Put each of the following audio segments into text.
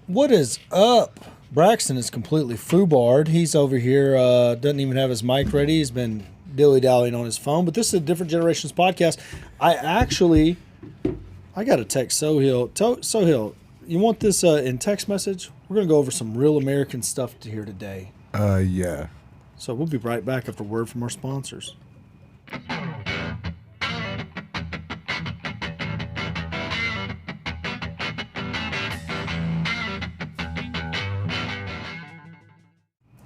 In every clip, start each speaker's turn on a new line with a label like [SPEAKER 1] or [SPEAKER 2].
[SPEAKER 1] What is up? Braxton is completely foobarred. He's over here, doesn't even have his mic ready. He's been dilly-dallying on his phone. But this is a Different Generations podcast. I got to text Sohill. Sohill, you want this in text message? We're going to go over some real American stuff here today.
[SPEAKER 2] Yeah.
[SPEAKER 1] So we'll be right back after a word from our sponsors.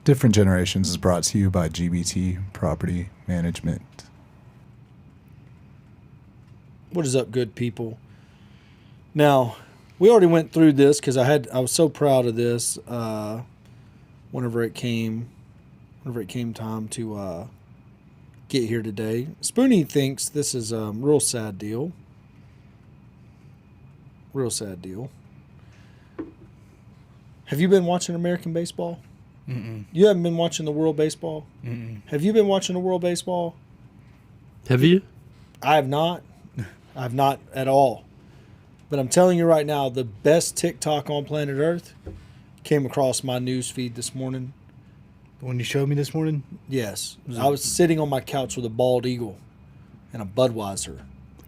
[SPEAKER 2] Different Generations is brought to you by GBT Property Management.
[SPEAKER 1] What is up, good people? Now, we already went through this because I was so proud of this whenever it came time to get here today. Spoonie thinks this is a real sad deal. Real sad deal. Have you been watching American baseball?
[SPEAKER 3] Mm-mm.
[SPEAKER 1] You haven't been watching the World Baseball?
[SPEAKER 3] Mm-mm.
[SPEAKER 1] Have you been watching the World Baseball?
[SPEAKER 4] Have you?
[SPEAKER 1] I have not. I have not at all. But I'm telling you right now, the best TikTok on planet Earth came across my news feed this morning.
[SPEAKER 3] The one you showed me this morning?
[SPEAKER 1] Yes. I was sitting on my couch with a bald eagle and a Budweiser.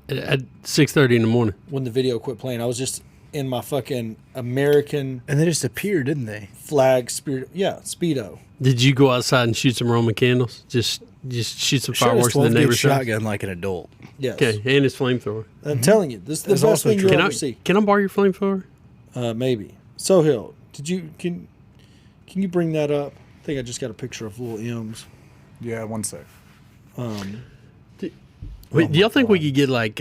[SPEAKER 4] At 6:30 in the morning.
[SPEAKER 1] When the video quit playing, I was just in my fucking American
[SPEAKER 3] And they just appeared, didn't they?
[SPEAKER 1] flag spirit. Yeah, Speedo.
[SPEAKER 4] Did you go outside and shoot some Roman candles? Just shoot some fireworks in the neighbor's house?
[SPEAKER 3] shotgun like an adult.
[SPEAKER 1] Yes.
[SPEAKER 4] Okay, and his flamethrower.
[SPEAKER 1] I'm telling you, this is the
[SPEAKER 3] That's
[SPEAKER 1] best
[SPEAKER 3] also
[SPEAKER 1] thing you'll
[SPEAKER 4] Can
[SPEAKER 1] ever
[SPEAKER 4] I
[SPEAKER 1] see.
[SPEAKER 4] can I borrow your flamethrower?
[SPEAKER 1] Maybe. Sohill, can you bring that up? I think I just got a picture of little M's.
[SPEAKER 2] Yeah, one sec.
[SPEAKER 4] Wait, do y'all think we could get like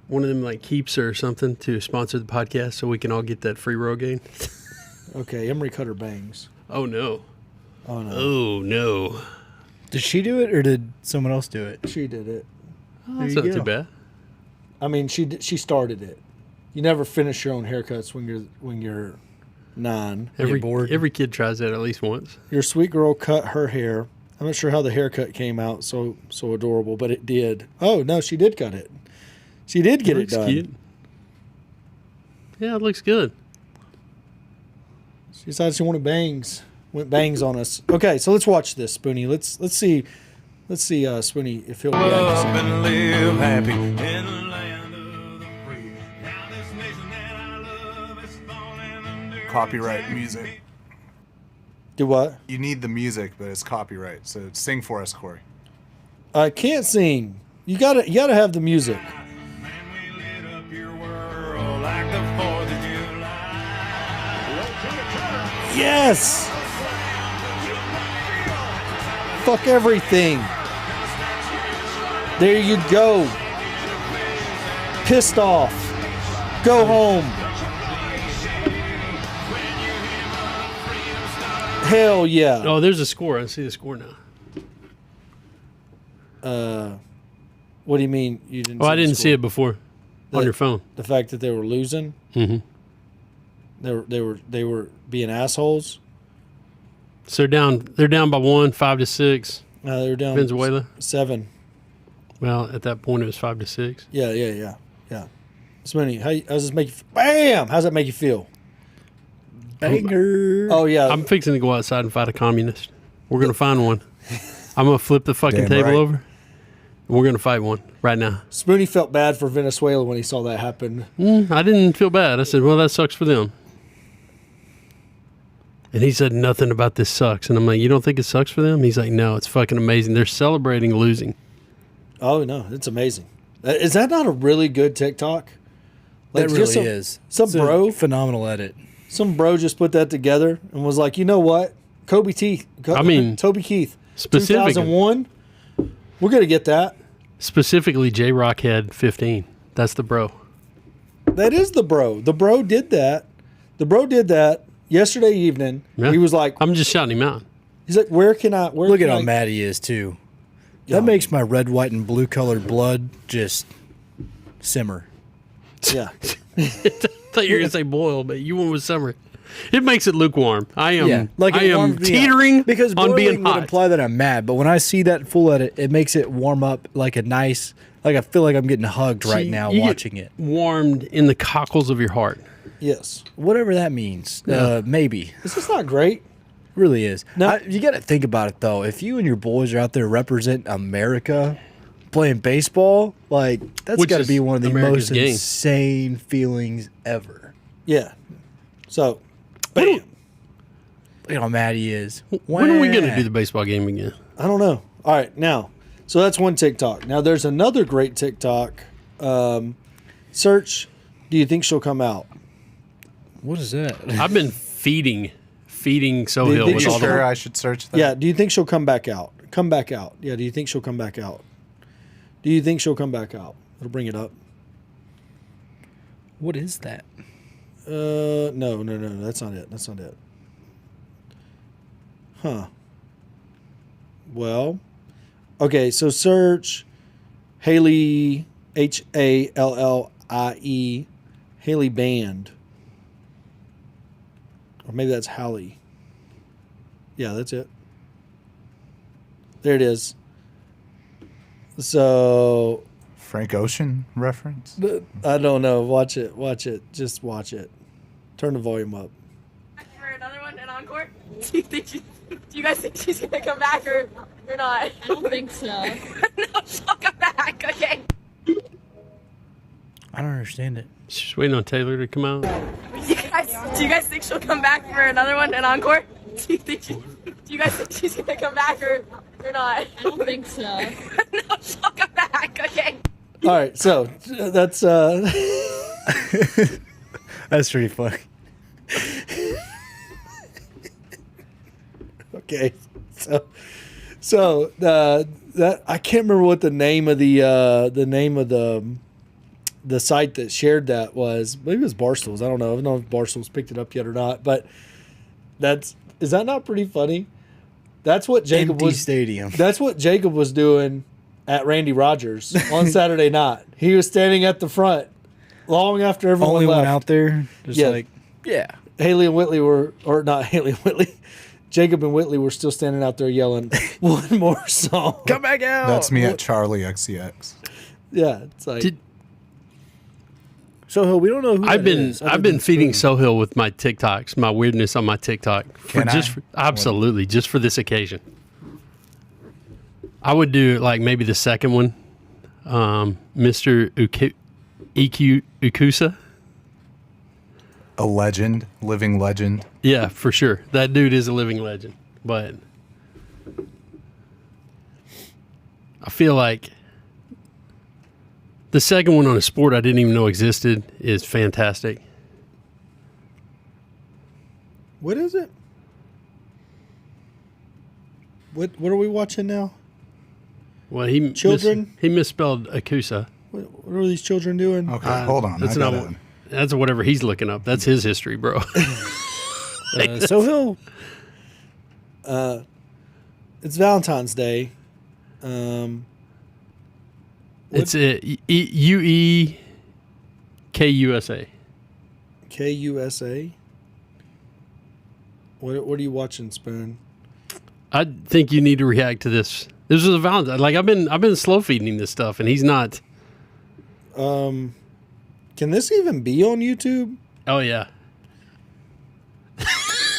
[SPEAKER 4] one of them like Keeps or something to sponsor the podcast so we can all get that free Rogaine?
[SPEAKER 1] Okay, Emery Cutter bangs.
[SPEAKER 4] Oh no.
[SPEAKER 1] Oh no,
[SPEAKER 4] Oh no.
[SPEAKER 3] Did she do it or did someone else do it?
[SPEAKER 1] she did it.
[SPEAKER 4] Oh, that's
[SPEAKER 3] you
[SPEAKER 4] not
[SPEAKER 3] go.
[SPEAKER 4] too bad.
[SPEAKER 1] I mean, she started it. You never finish your own haircuts when you're 9.
[SPEAKER 3] bored?
[SPEAKER 4] Every kid tries that at least once.
[SPEAKER 1] Your sweet girl cut her hair. I'm not sure how the haircut came out so adorable, but it did. Oh no, she did cut it. She did get it
[SPEAKER 4] Looks
[SPEAKER 1] done.
[SPEAKER 4] cute. Yeah, it looks good.
[SPEAKER 1] She decided she wanted bangs. Went bangs on us. Okay, so let's watch this, Spoonie. Let's see, Spoonie, if he'll react to
[SPEAKER 5] Up
[SPEAKER 1] something.
[SPEAKER 5] and live happy in the land of the free. Now this nation that I love is falling under
[SPEAKER 2] Copyright music.
[SPEAKER 1] Do what?
[SPEAKER 2] You need the music, but it's copyright. So sing for us, Corey.
[SPEAKER 1] I can't sing. You gotta have the music.
[SPEAKER 5] And we lit up your world like the 4th of July.
[SPEAKER 1] Yes. Fuck everything. There you go. Pissed off. Go home. Hell yeah.
[SPEAKER 4] Oh, there's a score. I see the score now.
[SPEAKER 1] What do you mean you didn't?
[SPEAKER 4] Oh, I
[SPEAKER 1] the
[SPEAKER 4] didn't see
[SPEAKER 1] score?
[SPEAKER 4] it before on your phone.
[SPEAKER 1] The fact that they were losing.
[SPEAKER 4] Mm-hmm.
[SPEAKER 1] They were being assholes.
[SPEAKER 4] So they're down by 1, 5-6.
[SPEAKER 1] They were down
[SPEAKER 4] Venezuela.
[SPEAKER 1] 7.
[SPEAKER 4] Well, at that point it was 5-6.
[SPEAKER 1] Yeah. Smitty, how does this make you? Bam! How's that make you feel?
[SPEAKER 3] Banger.
[SPEAKER 1] Oh yeah.
[SPEAKER 4] I'm fixing to go outside and fight a communist. We're gonna find one. I'm gonna flip the fucking
[SPEAKER 2] Damn
[SPEAKER 4] table
[SPEAKER 2] right.
[SPEAKER 4] over. And we're gonna fight one right now.
[SPEAKER 1] Spoonie felt bad for Venezuela when he saw that happen.
[SPEAKER 4] I didn't feel bad. I said, well, that sucks for them. And he said, nothing about this sucks. And I'm like, you don't think it sucks for them? He's like, no, it's fucking amazing. They're celebrating losing.
[SPEAKER 1] Oh no, it's amazing. Is that not a really good TikTok?
[SPEAKER 3] That
[SPEAKER 1] just
[SPEAKER 3] really is.
[SPEAKER 1] Some
[SPEAKER 3] It's a
[SPEAKER 1] bro,
[SPEAKER 3] phenomenal edit.
[SPEAKER 1] some bro just put that together and was like, you know what, Toby Keith,
[SPEAKER 4] Specifically,
[SPEAKER 1] 2001. We're gonna get that.
[SPEAKER 4] specifically J-Rock had 15. That's the bro.
[SPEAKER 1] That is the bro. The bro did that. The bro did that yesterday evening.
[SPEAKER 4] Yeah.
[SPEAKER 1] He was like,
[SPEAKER 4] I'm just shouting him out.
[SPEAKER 1] he's like, where can I?
[SPEAKER 3] Look at
[SPEAKER 1] can
[SPEAKER 3] how
[SPEAKER 1] I-
[SPEAKER 3] mad he is, too.
[SPEAKER 1] Yeah.
[SPEAKER 3] That makes my red, white, and blue colored blood just simmer.
[SPEAKER 1] Yeah.
[SPEAKER 4] I thought you were going to say boil, but you went with summer. It makes it lukewarm. I am
[SPEAKER 3] like
[SPEAKER 4] I
[SPEAKER 3] it
[SPEAKER 4] am
[SPEAKER 3] warms me up.
[SPEAKER 4] teetering
[SPEAKER 3] because
[SPEAKER 4] on
[SPEAKER 3] boiling
[SPEAKER 4] being
[SPEAKER 3] would
[SPEAKER 4] hot.
[SPEAKER 3] imply that I'm mad, but when I see that full edit, it makes it warm up like a nice, like I feel like I'm getting hugged right
[SPEAKER 4] See,
[SPEAKER 3] now
[SPEAKER 4] you get
[SPEAKER 3] watching it.
[SPEAKER 4] warmed in the cockles of your heart.
[SPEAKER 1] Yes.
[SPEAKER 3] Whatever that means. Maybe.
[SPEAKER 1] Is this not great?
[SPEAKER 3] Really is.
[SPEAKER 1] No.
[SPEAKER 3] You got to think about it, though. If you and your boys are out there representing America playing baseball, like, that's
[SPEAKER 4] Which
[SPEAKER 3] got to
[SPEAKER 4] is
[SPEAKER 3] be one of the
[SPEAKER 4] America's
[SPEAKER 3] most
[SPEAKER 4] game.
[SPEAKER 3] insane feelings ever.
[SPEAKER 1] Yeah. So, bam.
[SPEAKER 3] Look at how mad he is.
[SPEAKER 4] When are we going to do the baseball game again?
[SPEAKER 1] I don't know. All right, now, so that's one TikTok. Now, there's another great TikTok. Search, do you think she'll come out?
[SPEAKER 3] What is that?
[SPEAKER 4] I've been feeding Sohail
[SPEAKER 1] think
[SPEAKER 4] with
[SPEAKER 1] she'll
[SPEAKER 4] all
[SPEAKER 2] Sure,
[SPEAKER 4] the.
[SPEAKER 2] I should search that.
[SPEAKER 1] Yeah, do you think she'll come back out? Come back out. Yeah, do you think she'll come back out? Do you think she'll come back out? It'll bring it up.
[SPEAKER 3] What is that?
[SPEAKER 1] No, that's not it. That's not it. Huh. Well, okay, so search Hallie, Hallie, Hallie Band. Or maybe that's Hallie. Yeah, that's it. There it is. So,
[SPEAKER 2] Frank Ocean reference?
[SPEAKER 1] I don't know. Watch it. Watch it. Just watch it. Turn the volume up.
[SPEAKER 6] For another one, an encore? Do you guys think she's gonna come back or not? I don't think so. No, she'll come back. Okay.
[SPEAKER 3] I don't understand it.
[SPEAKER 4] Just waiting on Taylor to come out.
[SPEAKER 6] Do you guys think she'll come back for another one, an encore? Do you guys think she's gonna come back or not? I don't think so. No, she'll come back. Okay.
[SPEAKER 1] All right, so that's
[SPEAKER 3] That's pretty funny.
[SPEAKER 1] okay. So that I can't remember what the name of the site that shared that was. Maybe it was Barstool's. I don't know. I don't know if Barstool's picked it up yet or not. But is that not pretty funny? That's what Jacob
[SPEAKER 3] Empty
[SPEAKER 1] was.
[SPEAKER 3] stadium.
[SPEAKER 1] That's what Jacob was doing at Randy Rogers on Saturday night. He was standing at the front long after everyone
[SPEAKER 3] Only
[SPEAKER 1] left.
[SPEAKER 3] one out there. Just
[SPEAKER 1] Yeah.
[SPEAKER 3] like, yeah.
[SPEAKER 1] Haley and Whitley or not Haley and Whitley. Jacob and Whitley were still standing out there yelling, "One more song."
[SPEAKER 3] Come back out.
[SPEAKER 2] That's me at Charlie XCX.
[SPEAKER 1] Yeah, it's like
[SPEAKER 3] So we don't know who
[SPEAKER 4] I've
[SPEAKER 3] that
[SPEAKER 4] been
[SPEAKER 3] is, other
[SPEAKER 4] I've been
[SPEAKER 3] than
[SPEAKER 4] feeding
[SPEAKER 3] Spoon.
[SPEAKER 4] Sohail with my TikToks, my weirdness on my TikTok.
[SPEAKER 2] Can I?
[SPEAKER 4] Absolutely, just for this occasion. I would do like maybe the second one, Mr. EQ Ukusa.
[SPEAKER 2] A legend, living legend.
[SPEAKER 4] Yeah, for sure. That dude is a living legend. But I feel like the second one on a sport I didn't even know existed is fantastic.
[SPEAKER 1] what is it? What are we watching now?
[SPEAKER 4] Well, he
[SPEAKER 1] Children?
[SPEAKER 4] he misspelled Akusa.
[SPEAKER 1] What are these children doing?
[SPEAKER 2] Okay, hold on.
[SPEAKER 4] That's
[SPEAKER 2] I got
[SPEAKER 4] not.
[SPEAKER 2] it.
[SPEAKER 4] That's whatever he's looking up. That's his history, bro.
[SPEAKER 3] Sohail.
[SPEAKER 1] It's Valentine's Day.
[SPEAKER 4] It's UEKUSA.
[SPEAKER 1] KUSA. What are you watching, Spoon?
[SPEAKER 4] I think you need to react to this. This was a Valentine. Like I've been slow feeding him this stuff, and he's not.
[SPEAKER 1] Can this even be on YouTube?
[SPEAKER 4] Oh yeah.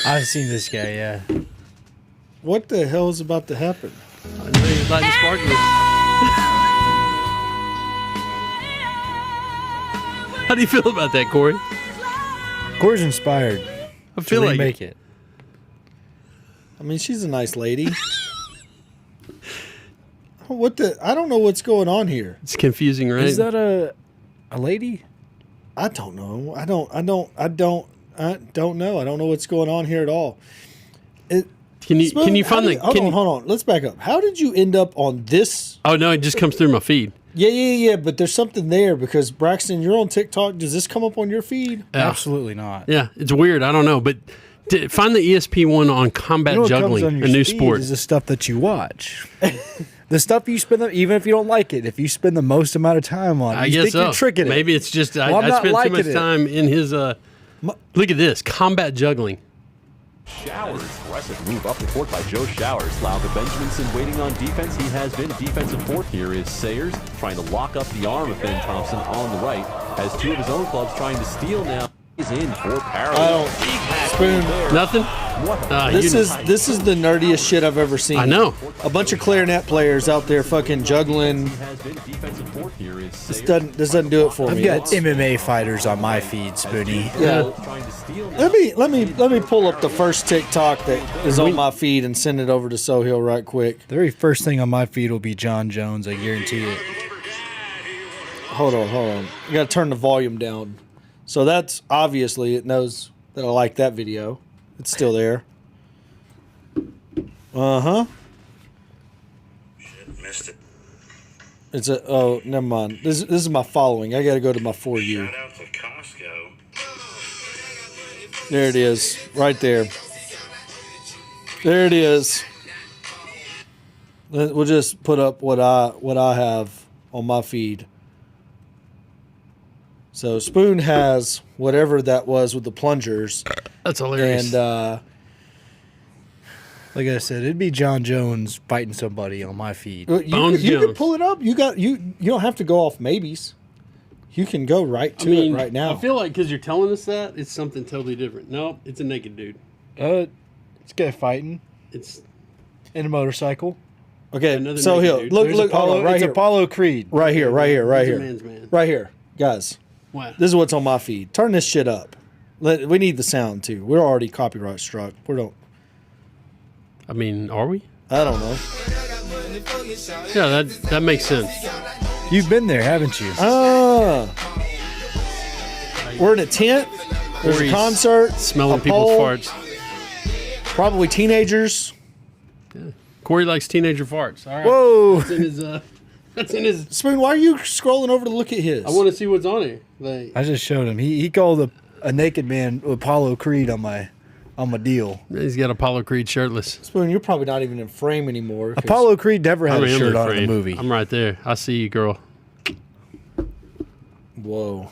[SPEAKER 3] I've seen this guy, yeah.
[SPEAKER 1] What the hell is about to happen?
[SPEAKER 4] I know he's lighting sparklers. How do you feel about that, Corey?
[SPEAKER 3] Corey's inspired.
[SPEAKER 4] I feel like
[SPEAKER 3] make it.
[SPEAKER 1] I mean, she's a nice lady. I don't know what's going on here.
[SPEAKER 4] it's confusing, right?
[SPEAKER 3] Is that a lady?
[SPEAKER 1] I don't know. I don't know. I don't know what's going on here at all.
[SPEAKER 4] Can you
[SPEAKER 1] Spoon,
[SPEAKER 4] find the?
[SPEAKER 1] hold on. Let's back up. How did you end up on this?
[SPEAKER 4] Oh no, it just comes through my feed.
[SPEAKER 1] Yeah. But there's something there because Braxton, you're on TikTok. Does this come up on your feed?
[SPEAKER 4] Yeah.
[SPEAKER 3] Absolutely not.
[SPEAKER 4] Yeah, it's weird. I don't know, but find the ESP one on combat
[SPEAKER 3] You know what
[SPEAKER 4] juggling,
[SPEAKER 3] comes on your
[SPEAKER 4] a new
[SPEAKER 3] feed
[SPEAKER 4] sport.
[SPEAKER 3] is the stuff that you watch. The stuff you spend, even if you don't like it, if you spend the most amount of time on it,
[SPEAKER 4] I
[SPEAKER 3] you
[SPEAKER 4] guess
[SPEAKER 3] think
[SPEAKER 4] so.
[SPEAKER 3] you're tricking it.
[SPEAKER 4] Maybe it's just
[SPEAKER 3] Well, I'm
[SPEAKER 4] I
[SPEAKER 3] not
[SPEAKER 4] spent too
[SPEAKER 3] liking
[SPEAKER 4] much
[SPEAKER 3] it.
[SPEAKER 4] time in his. Look at this combat juggling.
[SPEAKER 7] Showers. Aggressive move up the court by Joe Showers. Lauba Benjaminson waiting on defense. He has been defensive fourth. Here is Sayers trying to lock up the arm of Ben Thompson on the right. Has two of his own clubs trying to steal now. He's in for
[SPEAKER 1] I
[SPEAKER 7] parallel.
[SPEAKER 1] don't. Spoon.
[SPEAKER 4] Nothing.
[SPEAKER 1] This is the nerdiest shit I've ever seen.
[SPEAKER 4] I know.
[SPEAKER 1] A bunch of clarinet players out there fucking juggling.
[SPEAKER 7] Has been defensive fourth here is
[SPEAKER 1] This doesn't do it for
[SPEAKER 3] I've
[SPEAKER 1] me.
[SPEAKER 3] got MMA fighters on my feed, Spoonie.
[SPEAKER 1] Yeah.
[SPEAKER 7] trying to steal.
[SPEAKER 1] Let me pull up the first TikTok that is on my feed and send it over to Sohail right quick.
[SPEAKER 3] The very first thing on my feed will be John Jones. I guarantee it.
[SPEAKER 1] Hold on. You gotta turn the volume down. So that's obviously it knows that I like that video. It's still there.
[SPEAKER 8] Shit, missed it.
[SPEAKER 1] It's a oh never mind. This is my following. I gotta go to my For You.
[SPEAKER 8] Shout out to Costco.
[SPEAKER 1] There it is, right there. There it is. We'll just put up what I have on my feed. So Spoon has whatever that was with the plungers,
[SPEAKER 4] That's hilarious.
[SPEAKER 1] and
[SPEAKER 3] Like I said, it'd be John Jones fighting somebody on my feed.
[SPEAKER 1] you
[SPEAKER 4] Bones
[SPEAKER 1] can
[SPEAKER 4] Jones.
[SPEAKER 1] pull it up. You don't have to go off mabies. You can go right to it right now.
[SPEAKER 4] I feel like because you're telling us that, it's something totally different. Nope, it's a naked dude.
[SPEAKER 3] It's a guy fighting
[SPEAKER 4] It's
[SPEAKER 3] in a motorcycle.
[SPEAKER 1] Okay,
[SPEAKER 4] another
[SPEAKER 1] so
[SPEAKER 4] naked
[SPEAKER 1] here,
[SPEAKER 4] dude.
[SPEAKER 1] look,
[SPEAKER 3] There's
[SPEAKER 1] hold
[SPEAKER 3] Apollo,
[SPEAKER 1] on, right
[SPEAKER 3] it's
[SPEAKER 1] here,
[SPEAKER 3] Apollo Creed.
[SPEAKER 1] right here,
[SPEAKER 4] he's a man's man.
[SPEAKER 1] right here, guys.
[SPEAKER 4] Wow.
[SPEAKER 1] This is what's on my feed. Turn this shit up. We need the sound too. We're already copyright struck. We don't.
[SPEAKER 4] I mean, are we?
[SPEAKER 1] I don't know.
[SPEAKER 4] Yeah, that makes sense.
[SPEAKER 3] You've been there, haven't you?
[SPEAKER 1] We're in a tent. There's a
[SPEAKER 4] Corey's
[SPEAKER 1] concert.
[SPEAKER 4] Smelling
[SPEAKER 1] a
[SPEAKER 4] people's
[SPEAKER 1] pole,
[SPEAKER 4] farts.
[SPEAKER 1] Probably teenagers.
[SPEAKER 4] Corey likes teenager farts. All right.
[SPEAKER 3] Whoa!
[SPEAKER 4] That's in his. That's in his.
[SPEAKER 1] Spoon, why are you scrolling over to look at his?
[SPEAKER 4] I want to see what's on here. Like,
[SPEAKER 3] I just showed him. He called a naked man Apollo Creed on my deal.
[SPEAKER 4] he's got Apollo Creed shirtless.
[SPEAKER 1] Spoon, you're probably not even in frame anymore. 'cause-
[SPEAKER 3] Apollo Creed never had
[SPEAKER 4] I'm
[SPEAKER 3] a
[SPEAKER 4] in
[SPEAKER 3] shirt
[SPEAKER 4] the
[SPEAKER 3] on in the
[SPEAKER 4] frame.
[SPEAKER 3] movie.
[SPEAKER 4] I'm right there. I see you, girl.
[SPEAKER 1] Whoa,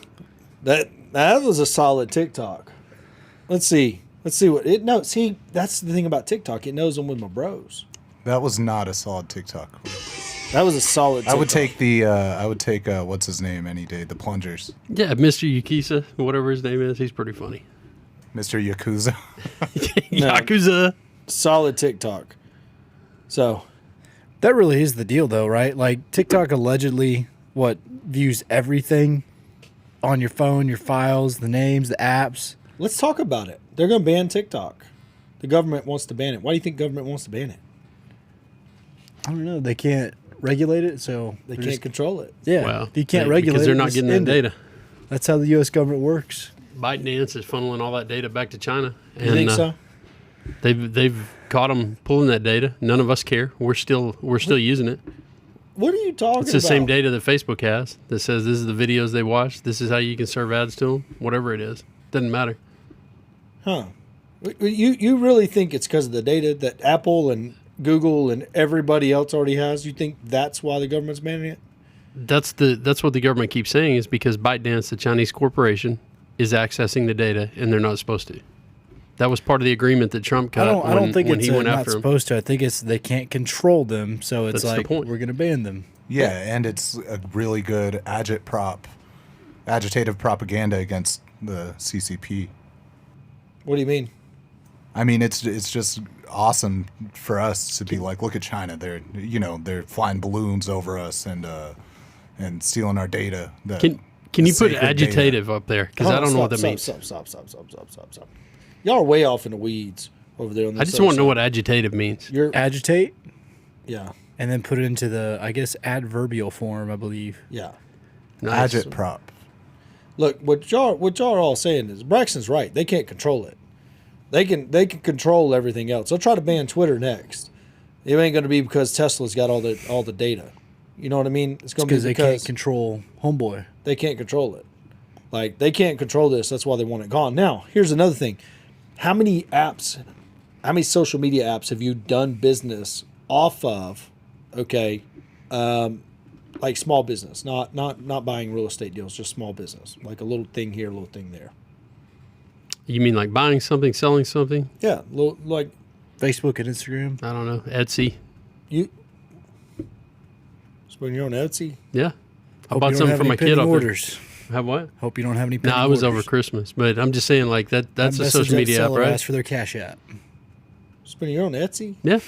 [SPEAKER 1] that was a solid TikTok. Let's see what it knows. See, that's the thing about TikTok. It knows I'm with my bros.
[SPEAKER 2] That was not a solid TikTok.
[SPEAKER 1] That was a solid TikTok.
[SPEAKER 2] I would take what's his name any day, the plungers.
[SPEAKER 4] Yeah, Mr. Yukisa, whatever his name is, he's pretty funny.
[SPEAKER 2] Mr. Yakuza.
[SPEAKER 4] Yakuza.
[SPEAKER 1] solid TikTok. So
[SPEAKER 3] That really is the deal, though, right? Like TikTok allegedly views everything on your phone, your files, the names, the apps.
[SPEAKER 1] let's talk about it. They're going to ban TikTok. The government wants to ban it. Why do you think government wants to ban it?
[SPEAKER 3] I don't know. They can't regulate it, so
[SPEAKER 1] They
[SPEAKER 3] they're
[SPEAKER 1] can't
[SPEAKER 3] just-
[SPEAKER 1] control it.
[SPEAKER 3] Yeah,
[SPEAKER 4] Well,
[SPEAKER 3] if you can't
[SPEAKER 4] they-
[SPEAKER 3] regulate
[SPEAKER 4] because they're
[SPEAKER 3] it,
[SPEAKER 4] not
[SPEAKER 3] just
[SPEAKER 4] getting that
[SPEAKER 3] end it.
[SPEAKER 4] data.
[SPEAKER 3] That's how the U.S. government works.
[SPEAKER 4] ByteDance is funneling all that data back to China.
[SPEAKER 1] You think so?
[SPEAKER 4] They've caught them pulling that data. None of us care. We're still using it.
[SPEAKER 1] What are you talking about?
[SPEAKER 4] It's the same data that Facebook has that says this is the videos they watch. This is how you can serve ads to them. Whatever it is, doesn't matter.
[SPEAKER 1] Huh. You really think it's because of the data that Apple and Google and everybody else already has? You think that's why the government's banning it?
[SPEAKER 4] That's what the government keeps saying is because ByteDance, the Chinese corporation, is accessing the data and they're not supposed to. That was part of the agreement that Trump cut
[SPEAKER 3] I don't think
[SPEAKER 4] when
[SPEAKER 3] it's
[SPEAKER 4] he went
[SPEAKER 3] not
[SPEAKER 4] after him.
[SPEAKER 3] supposed to. I think it's they can't control them, so it's
[SPEAKER 4] That's the
[SPEAKER 3] like
[SPEAKER 4] point.
[SPEAKER 3] we're going to ban them.
[SPEAKER 2] Yeah, and it's a really good agitative propaganda against the CCP.
[SPEAKER 1] What do you mean?
[SPEAKER 2] I mean, it's just awesome for us to be like, look at China. They're flying balloons over us and stealing our data.
[SPEAKER 4] Can you put
[SPEAKER 2] sacred
[SPEAKER 4] agitative up there? Because I don't know what that means.
[SPEAKER 1] Stop. Y'all are way off in the weeds over there on this
[SPEAKER 4] I just want to know
[SPEAKER 1] other
[SPEAKER 4] what agitative means.
[SPEAKER 1] side. You're,
[SPEAKER 3] Agitate
[SPEAKER 1] yeah,
[SPEAKER 3] and then put it into the, I guess, adverbial form, I believe.
[SPEAKER 1] yeah.
[SPEAKER 4] Nice.
[SPEAKER 2] Agitprop.
[SPEAKER 1] Look, what y'all are all saying is Braxton's right. They can't control it. They can control everything else. They'll try to ban Twitter next. It ain't going to be because Tesla's got all the data. You know what I mean? It's going to be
[SPEAKER 3] Because they can't control Homeboy.
[SPEAKER 1] they can't control it. Like, they can't control this. That's why they want it gone. Now, here's another thing. How many social media apps have you done business off of, okay, like small business, not buying real estate deals, just small business, like a little thing here, a little thing there.
[SPEAKER 4] You mean like buying something, selling something?
[SPEAKER 1] Yeah, like
[SPEAKER 3] Facebook and Instagram.
[SPEAKER 4] I don't know. Etsy.
[SPEAKER 1] you. So when you're on Etsy,
[SPEAKER 4] Yeah. I
[SPEAKER 3] Hope
[SPEAKER 4] bought
[SPEAKER 3] you don't
[SPEAKER 4] something
[SPEAKER 3] have
[SPEAKER 4] for
[SPEAKER 3] any
[SPEAKER 4] my kid
[SPEAKER 3] pending
[SPEAKER 4] up
[SPEAKER 3] orders.
[SPEAKER 4] there. Have what?
[SPEAKER 3] Hope you don't have any.
[SPEAKER 4] No, I was over Christmas, but I'm just saying like that's a social media app, right?
[SPEAKER 3] Ask for their Cash App.
[SPEAKER 1] Spending your own Etsy?
[SPEAKER 4] Yeah.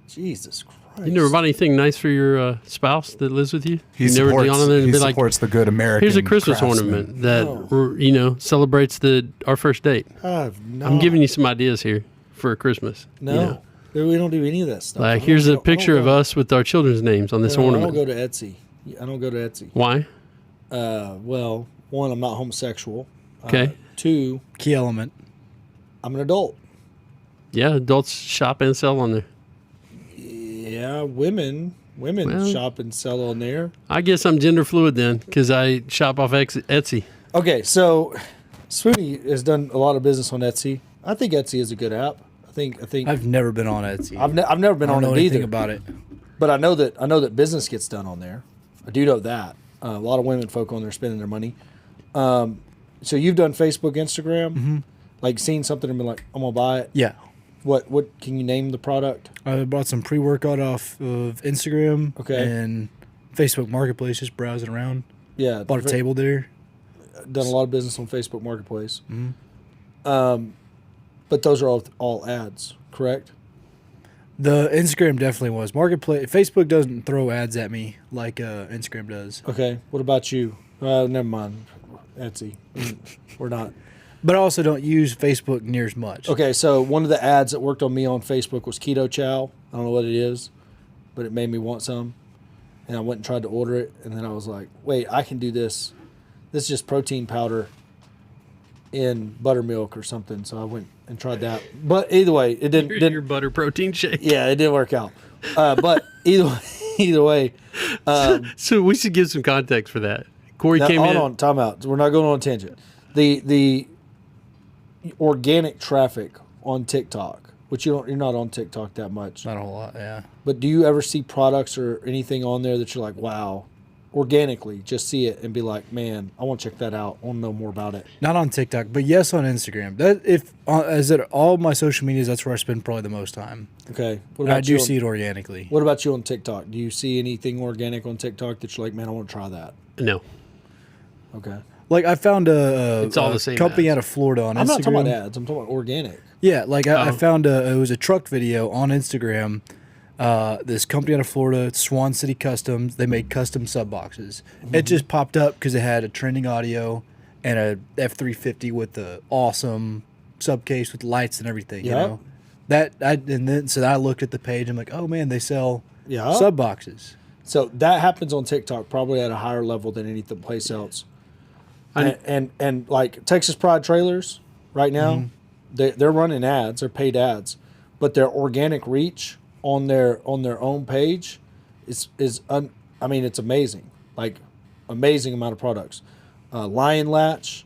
[SPEAKER 1] Jesus Christ.
[SPEAKER 4] You never bought anything nice for your spouse that lives with you?
[SPEAKER 2] He
[SPEAKER 4] you never
[SPEAKER 2] supports,
[SPEAKER 4] gone on there and
[SPEAKER 2] he
[SPEAKER 4] be like,
[SPEAKER 2] supports the good American.
[SPEAKER 4] here's a Christmas
[SPEAKER 2] craftsman.
[SPEAKER 4] ornament that celebrates our first date. I'm giving you some ideas here for Christmas.
[SPEAKER 1] No.
[SPEAKER 4] You know?
[SPEAKER 1] We don't do any of that stuff.
[SPEAKER 4] Like, here's a picture of us with our children's names on this ornament.
[SPEAKER 1] I don't go to Etsy.
[SPEAKER 4] Why?
[SPEAKER 1] Well, one, I'm not homosexual.
[SPEAKER 4] Okay.
[SPEAKER 1] Two,
[SPEAKER 3] Key element.
[SPEAKER 1] I'm an adult.
[SPEAKER 4] Yeah, adults shop and sell on there.
[SPEAKER 1] Yeah, women shop and sell on there.
[SPEAKER 4] I guess I'm gender fluid then, because I shop off Etsy.
[SPEAKER 1] Okay, so Sweeney has done a lot of business on Etsy. I think Etsy is a good app. I think
[SPEAKER 3] I've never been on Etsy.
[SPEAKER 1] I've never been
[SPEAKER 3] I don't
[SPEAKER 1] on
[SPEAKER 3] know
[SPEAKER 1] it
[SPEAKER 3] anything
[SPEAKER 1] either.
[SPEAKER 3] about it.
[SPEAKER 1] But I know that business gets done on there. I do know that. A lot of women folk on there spending their money. So you've done Facebook, Instagram, like seen something and been like, I'm gonna buy it.
[SPEAKER 3] Yeah.
[SPEAKER 1] What can you name the product?
[SPEAKER 3] I bought some pre-workout off of Instagram.
[SPEAKER 1] Okay.
[SPEAKER 3] And Facebook Marketplace, just browsing around.
[SPEAKER 1] Yeah,
[SPEAKER 3] Bought a table there.
[SPEAKER 1] Done a lot of business on Facebook Marketplace. But those are all ads, correct?
[SPEAKER 3] The Instagram definitely was. Marketplace. Facebook doesn't throw ads at me like Instagram does.
[SPEAKER 1] Okay. What about you? Never mind. Etsy. We're not.
[SPEAKER 3] But I also don't use Facebook near as much.
[SPEAKER 1] Okay, so one of the ads that worked on me on Facebook was Keto Chow. I don't know what it is, but it made me want some. And I went and tried to order it, and then I was like, wait, I can do this. This is just protein powder in buttermilk or something. So I went and tried that. But either way, it didn't.
[SPEAKER 4] Your butter protein shake.
[SPEAKER 1] Yeah, it didn't work out. But either way.
[SPEAKER 4] So we should give some context for that. Corey came in.
[SPEAKER 1] Hold on, time out. We're not going on a tangent. The organic traffic on TikTok, which you're not on TikTok that much.
[SPEAKER 3] Not a whole lot, yeah.
[SPEAKER 1] But do you ever see products or anything on there that you're like, wow, organically, just see it and be like, man, I want to check that out. I want to know more about it.
[SPEAKER 3] Not on TikTok, but yes on Instagram. As it all my social medias, that's where I spend probably the most time.
[SPEAKER 1] Okay.
[SPEAKER 3] And I do see it organically.
[SPEAKER 1] What about you on TikTok? Do you see anything organic on TikTok that you're like, man, I want to try that?
[SPEAKER 4] No.
[SPEAKER 1] Okay.
[SPEAKER 3] Like I found
[SPEAKER 4] It's all the same
[SPEAKER 3] company
[SPEAKER 4] ads.
[SPEAKER 3] out of Florida on Instagram.
[SPEAKER 1] I'm not talking about ads. I'm talking about organic.
[SPEAKER 3] Yeah, like I found it was a truck video on Instagram. This company out of Florida, Swan City Customs, they make custom sub boxes. It just popped up because it had a trending audio and a F350 with the awesome sub case with lights and everything. You know so I looked at the page. I'm like, oh man, they sell sub boxes.
[SPEAKER 1] So that happens on TikTok probably at a higher level than anything place else. And like Texas Pride trailers right now, they're running ads, they're paid ads, but their organic reach on their own page is it's amazing, like amazing amount of products. Lion Latch,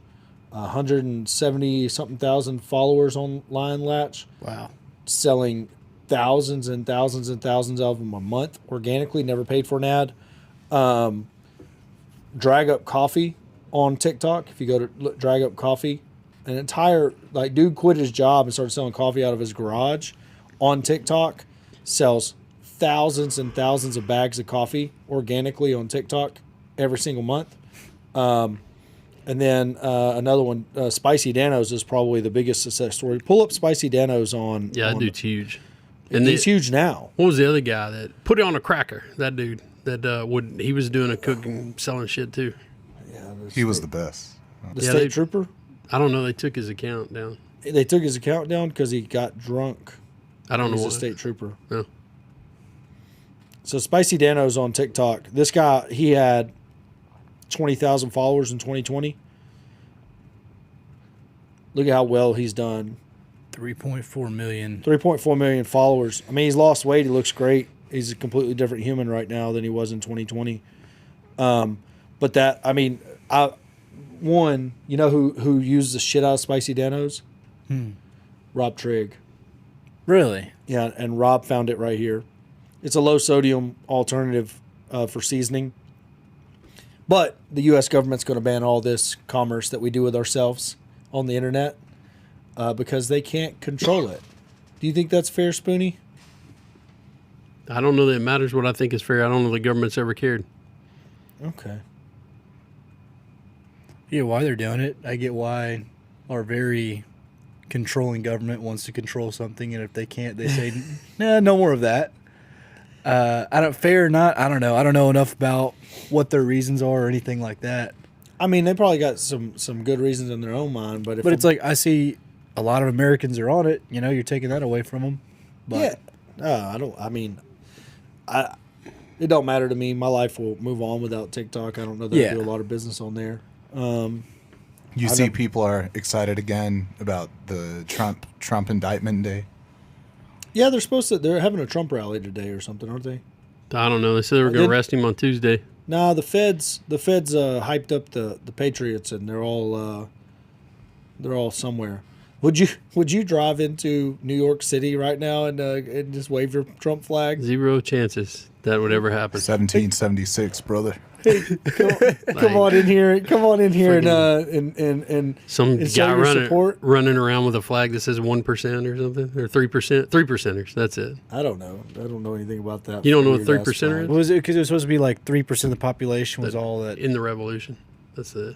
[SPEAKER 1] 170 something thousand followers on Lion Latch.
[SPEAKER 3] Wow,
[SPEAKER 1] selling thousands and thousands and thousands of them a month organically, never paid for an ad. Drag Up Coffee on TikTok. If you go to Drag Up Coffee, an entire dude quit his job and started selling coffee out of his garage on TikTok, sells thousands and thousands of bags of coffee organically on TikTok every single month. And then another one, Spicy Danos is probably the biggest success story. Pull up Spicy Danos on.
[SPEAKER 4] Yeah, that dude's huge. And
[SPEAKER 1] he's huge now.
[SPEAKER 4] What was the other guy that put it on a cracker? That dude that he was doing a cooking, selling shit too.
[SPEAKER 1] Yeah,
[SPEAKER 2] He was the best.
[SPEAKER 1] the state trooper.
[SPEAKER 4] I don't know. They took his account down.
[SPEAKER 1] They took his account down because he got drunk.
[SPEAKER 4] I don't know.
[SPEAKER 1] He's
[SPEAKER 4] What
[SPEAKER 1] a state trooper.
[SPEAKER 4] No.
[SPEAKER 1] So Spicy Dano's on TikTok. This guy, he had 20,000 followers in 2020. Look at how well he's done.
[SPEAKER 3] 3.4 million.
[SPEAKER 1] 3.4 million followers. I mean, he's lost weight. He looks great. He's a completely different human right now than he was in 2020. But that, I mean, you know who used the shit out of Spicy Danos? Rob Trigg.
[SPEAKER 3] Really?
[SPEAKER 1] Yeah, and Rob found it right here. It's a low sodium alternative for seasoning. But the U.S. government's going to ban all this commerce that we do with ourselves on the internet because they can't control it. Do you think that's fair, Spoonie?
[SPEAKER 4] I don't know that it matters what I think is fair. I don't know the government's ever cared.
[SPEAKER 1] Okay.
[SPEAKER 3] Yeah, why they're doing it. I get why our very controlling government wants to control something, and if they can't, they say, "Nah, no more of that." I don't fair or not. I don't know. I don't know enough about what their reasons are or anything like that.
[SPEAKER 1] I mean, they probably got some good reasons in their own mind, but
[SPEAKER 3] But it's like I see a lot of Americans are on it. You know, you're taking that away from them. But
[SPEAKER 1] yeah. I don't. I mean, it don't matter to me. My life will move on without TikTok. I don't know that I do a lot of business on there.
[SPEAKER 2] You see, people are excited again about the Trump indictment day.
[SPEAKER 1] Yeah, they're having a Trump rally today or something, aren't they?
[SPEAKER 4] I don't know. They said they were going to arrest him on Tuesday.
[SPEAKER 1] No, the feds hyped up the Patriots, and they're all somewhere. Would you drive into New York City right now and just wave your Trump flag?
[SPEAKER 4] Zero chances that would ever happen.
[SPEAKER 2] 1776, brother.
[SPEAKER 1] Come on in here and
[SPEAKER 4] Some
[SPEAKER 1] and
[SPEAKER 4] guy
[SPEAKER 1] show your support.
[SPEAKER 4] running around with a flag that says 1% or something, or 3%, 3%ers. That's it.
[SPEAKER 1] I don't know. I don't know anything about that.
[SPEAKER 4] You don't know what
[SPEAKER 1] Weird ass
[SPEAKER 4] 3%er is?
[SPEAKER 1] flag.
[SPEAKER 3] was it because it was supposed to be like 3% of the population was all that?
[SPEAKER 4] In the revolution. That's it.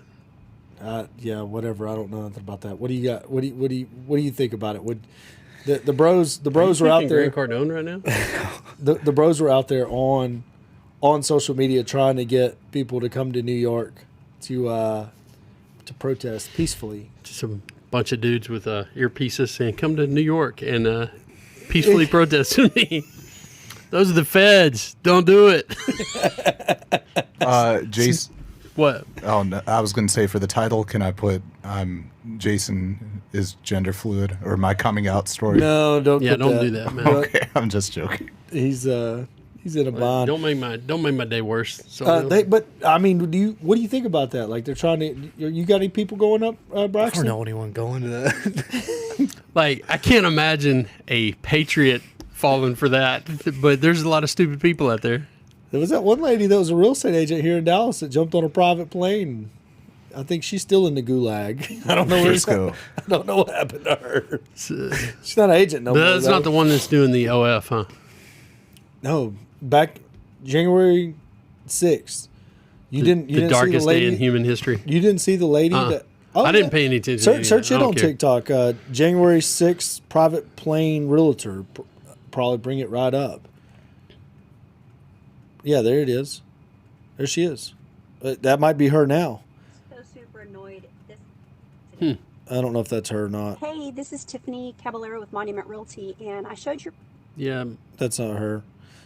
[SPEAKER 1] Yeah, whatever. I don't know nothing about that. What do you got? What do you think about it? Would the bros were out there?
[SPEAKER 4] Grant Cardone right now.
[SPEAKER 1] The bros were out there on social media trying to get people to come to New York to protest peacefully.
[SPEAKER 4] Just a bunch of dudes with earpieces saying, "Come to New York and peacefully protest to me." Those are the feds. Don't do it.
[SPEAKER 2] Jason.
[SPEAKER 4] What?
[SPEAKER 2] Oh, no, I was going to say for the title, can I put Jason is gender fluid or my coming out story?
[SPEAKER 1] No, don't.
[SPEAKER 4] Yeah,
[SPEAKER 1] put
[SPEAKER 4] don't
[SPEAKER 1] that.
[SPEAKER 4] do that, man.
[SPEAKER 2] Okay, I'm just joking.
[SPEAKER 1] He's in a bond.
[SPEAKER 4] Don't make my day worse. So
[SPEAKER 1] But I mean, what do you think about that? Like they're trying to. You got any people going up,
[SPEAKER 3] I
[SPEAKER 1] Braxton?
[SPEAKER 3] don't know anyone going to that.
[SPEAKER 4] like, I can't imagine a patriot falling for that. But there's a lot of stupid people out there.
[SPEAKER 1] There was that one lady that was a real estate agent here in Dallas that jumped on a private plane. I think she's still in the gulag. I don't know where
[SPEAKER 2] Frisco.
[SPEAKER 1] I don't know what happened to her. She's not an agent no more.
[SPEAKER 4] That's not the one that's doing the OF, huh?
[SPEAKER 1] No, back January 6th. You didn't
[SPEAKER 4] The
[SPEAKER 1] see
[SPEAKER 4] darkest
[SPEAKER 1] the lady
[SPEAKER 4] day in human history.
[SPEAKER 1] You didn't see the lady that. Oh,
[SPEAKER 4] I didn't pay any attention. to any of
[SPEAKER 1] Search
[SPEAKER 4] that. I
[SPEAKER 1] it
[SPEAKER 4] don't
[SPEAKER 1] on
[SPEAKER 4] care.
[SPEAKER 1] TikTok. January 6th, private plane realtor. Probably bring it right up. Yeah, there it is. There she is. That might be her now.
[SPEAKER 9] So super annoyed.
[SPEAKER 1] I don't know if that's her or not.
[SPEAKER 9] Hey, this is Tiffany Caballero with Monument Realty, and I showed your.
[SPEAKER 4] Yeah.
[SPEAKER 1] That's not her.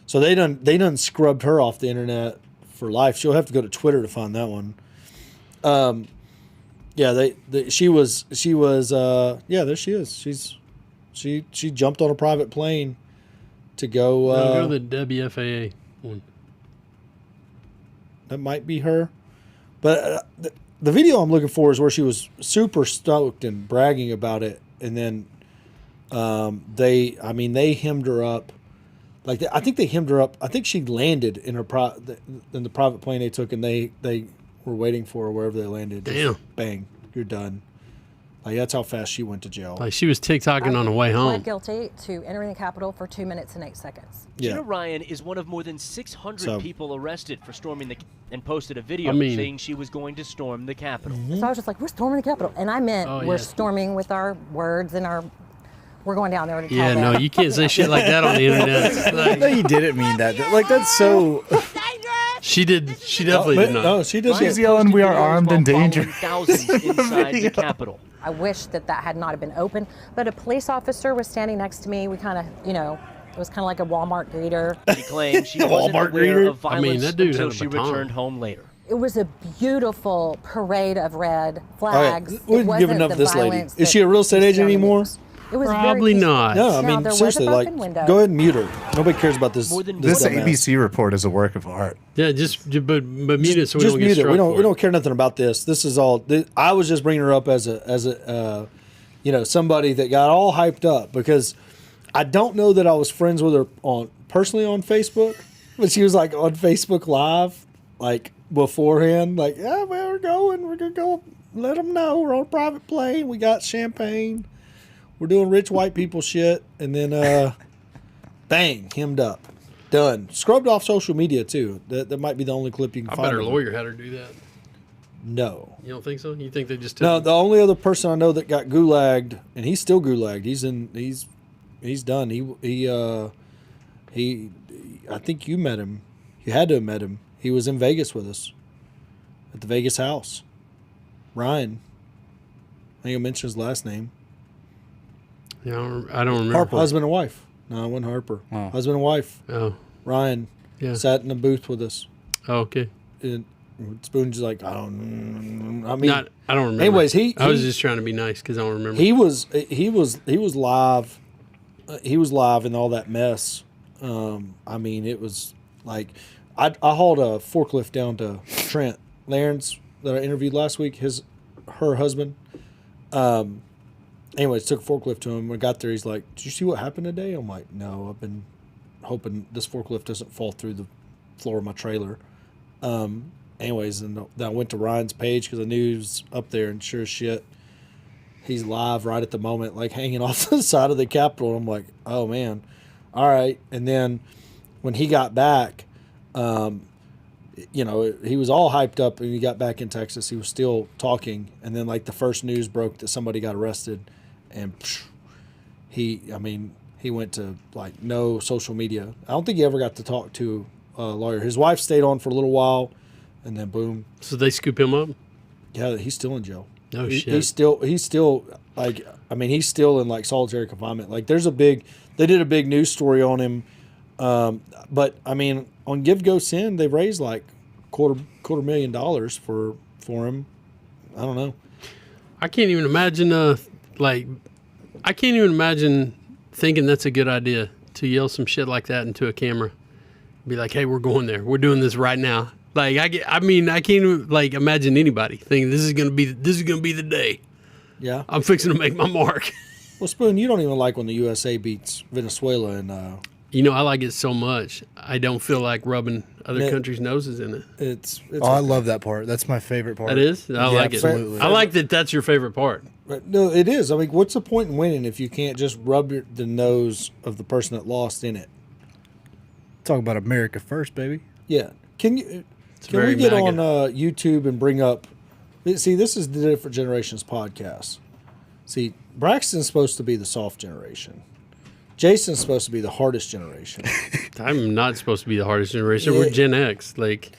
[SPEAKER 1] So they done scrubbed her off the internet for life. She'll have to go to Twitter to find that one. Yeah, she was there she is. She jumped on a private plane to go.
[SPEAKER 4] Go to the WFAA one.
[SPEAKER 1] That might be her, but the video I'm looking for is where she was super stoked and bragging about it, and then they hemmed her up. Like I think they hemmed her up. I think she landed in her in the private plane they took, and they were waiting for her wherever they landed.
[SPEAKER 4] Damn.
[SPEAKER 1] Bang, you're done. Like that's how fast she went to jail.
[SPEAKER 4] Like she was TikToking on the way home.
[SPEAKER 10] Pled guilty to entering the Capitol for 2 minutes and 8 seconds.
[SPEAKER 1] Yeah.
[SPEAKER 11] Gina Ryan is one of more than 600
[SPEAKER 1] So-
[SPEAKER 11] people arrested for storming the and posted a video saying she was going to storm the Capitol.
[SPEAKER 10] So I was just like, we're storming the Capitol. And I meant
[SPEAKER 4] Oh,
[SPEAKER 10] we're
[SPEAKER 4] yeah.
[SPEAKER 10] storming with our words and we're going down there to tell
[SPEAKER 4] Yeah,
[SPEAKER 10] them.
[SPEAKER 4] no, you can't say shit like that on the internet. It's like-
[SPEAKER 3] No, you didn't mean that. Like that's so.
[SPEAKER 4] she did. She definitely did not.
[SPEAKER 1] No, she did.
[SPEAKER 2] She's yelling, "We are armed and dangerous."
[SPEAKER 11] Thousands inside the Capitol.
[SPEAKER 10] I wish that had not been open, but a police officer was standing next to me. We kind of, it was kind of like a Walmart greeter.
[SPEAKER 11] She claimed she wasn't
[SPEAKER 1] Walmart
[SPEAKER 11] aware
[SPEAKER 1] greeter?
[SPEAKER 11] of violence
[SPEAKER 4] that dude
[SPEAKER 11] until
[SPEAKER 4] had a
[SPEAKER 11] she
[SPEAKER 4] baton.
[SPEAKER 11] returned home later.
[SPEAKER 10] It was a beautiful parade of red
[SPEAKER 1] Okay,
[SPEAKER 10] flags.
[SPEAKER 1] we've
[SPEAKER 10] It
[SPEAKER 1] given
[SPEAKER 10] wasn't
[SPEAKER 1] up
[SPEAKER 10] the
[SPEAKER 1] this lady.
[SPEAKER 10] violence
[SPEAKER 1] Is she
[SPEAKER 10] that
[SPEAKER 1] a real estate
[SPEAKER 10] was
[SPEAKER 1] agent
[SPEAKER 10] shown in the
[SPEAKER 1] anymore?
[SPEAKER 10] news. It was very
[SPEAKER 4] Probably
[SPEAKER 10] peaceful.
[SPEAKER 4] not.
[SPEAKER 1] No, I
[SPEAKER 10] Now,
[SPEAKER 1] mean
[SPEAKER 10] there was a
[SPEAKER 1] seriously, like
[SPEAKER 10] broken window.
[SPEAKER 1] go ahead and mute her. Nobody cares about this.
[SPEAKER 11] More than
[SPEAKER 2] This
[SPEAKER 1] dumbass.
[SPEAKER 2] ABC report is a work of art.
[SPEAKER 4] Yeah, but mute it so we
[SPEAKER 1] Just
[SPEAKER 4] don't get
[SPEAKER 1] mute it.
[SPEAKER 4] struck.
[SPEAKER 1] We don't
[SPEAKER 4] for it.
[SPEAKER 1] care nothing about this. This is all. I was just bringing her up as a somebody that got all hyped up because I don't know that I was friends with her personally on Facebook, but she was like on Facebook Live like beforehand, like we're gonna go. Let them know we're on a private plane. We got champagne. We're doing rich white people shit, and then bang, hemmed up, done, scrubbed off social media too. That might be the only clip you can
[SPEAKER 4] I
[SPEAKER 1] find.
[SPEAKER 4] bet her
[SPEAKER 1] of
[SPEAKER 4] lawyer had her do that.
[SPEAKER 1] No.
[SPEAKER 4] You don't think so? You think they just
[SPEAKER 1] No, the only other person I know that got gulagged, and he's still gulagged. He's done. He I think you met him. You had to have met him. He was in Vegas with us at the Vegas house. Ryan. I think I mentioned his last name.
[SPEAKER 4] Yeah, I don't remember.
[SPEAKER 1] Harper. Husband and wife. No, it wasn't Harper.
[SPEAKER 3] Oh.
[SPEAKER 1] Husband and wife.
[SPEAKER 4] Oh.
[SPEAKER 1] Ryan.
[SPEAKER 4] Yeah.
[SPEAKER 1] Sat in the booth with us.
[SPEAKER 4] Oh, okay.
[SPEAKER 1] And Spoon's like, I don't remember.
[SPEAKER 4] Anyways,
[SPEAKER 1] I
[SPEAKER 4] was just trying to be nice because I don't remember.
[SPEAKER 1] He was live. He was live in all that mess. It was like I hauled a forklift down to Trent Laren's that I interviewed last week. Her husband. Anyways, took a forklift to him. When I got there, he's like, "Did you see what happened today?" I'm like, "No, I've been hoping this forklift doesn't fall through the floor of my trailer." Anyways, and then I went to Ryan's page because I knew he was up there, and sure as shit, he's live right at the moment, like hanging off the side of the Capitol. I'm like, oh man, all right. And then when he got back, he was all hyped up, and he got back in Texas. He was still talking, and then like the first news broke that somebody got arrested, and he went to like no social media. I don't think he ever got to talk to a lawyer. His wife stayed on for a little while, and then boom.
[SPEAKER 4] So they scoop him up? Yeah,
[SPEAKER 1] he's still in jail.
[SPEAKER 4] Oh shit.
[SPEAKER 1] He's still he's still in like solitary confinement. Like they did a big news story on him. But I mean, on Give Go Send, they raised like quarter $1,000,000 for him. I don't know.
[SPEAKER 4] I can't even imagine thinking that's a good idea to yell some shit like that into a camera. Be like, hey, we're going there. We're doing this right now. Like I can't even like imagine anybody thinking this is gonna be the day.
[SPEAKER 1] Yeah.
[SPEAKER 4] I'm fixing to make my mark.
[SPEAKER 1] Well, Spoon, you don't even like when the USA beats Venezuela and
[SPEAKER 4] I like it so much. I don't feel like rubbing other countries' noses in it.
[SPEAKER 3] I love that part. That's my favorite part.
[SPEAKER 4] That is? I like
[SPEAKER 3] absolutely.
[SPEAKER 4] it. I like that that's your favorite part.
[SPEAKER 1] Right. No, it is. I mean, what's the point in winning if you can't just rub the nose of the person that lost in it?
[SPEAKER 3] Talk about America first, baby.
[SPEAKER 1] Yeah. Can we get on YouTube and bring up? See, this is the Different Generations podcast. See, Braxton's supposed to be the soft generation. Jason's supposed to be the hardest generation.
[SPEAKER 4] I'm not supposed to be the hardest generation. We're Gen X. Like,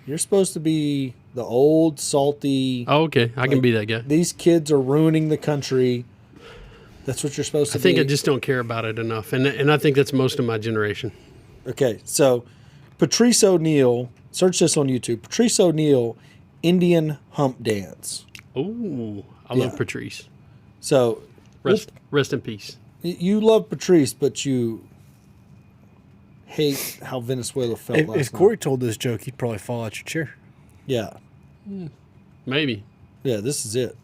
[SPEAKER 1] you're supposed to be the old, salty.
[SPEAKER 4] Oh, okay. I can be that guy.
[SPEAKER 1] These kids are ruining the country. That's what you're supposed to be.
[SPEAKER 4] I think I just don't care about it enough. And I think that's most of my generation.
[SPEAKER 1] Okay, so Patrice O'Neal, search this on YouTube. Patrice O'Neal, Indian hump dance.
[SPEAKER 4] Oh, I love Patrice.
[SPEAKER 1] So
[SPEAKER 4] rest in peace.
[SPEAKER 1] You love Patrice, but you hate how Venezuela felt last night.
[SPEAKER 3] If Corey told this joke, he'd probably fall out your chair.
[SPEAKER 1] Yeah.
[SPEAKER 4] Maybe.
[SPEAKER 1] Yeah, this is it.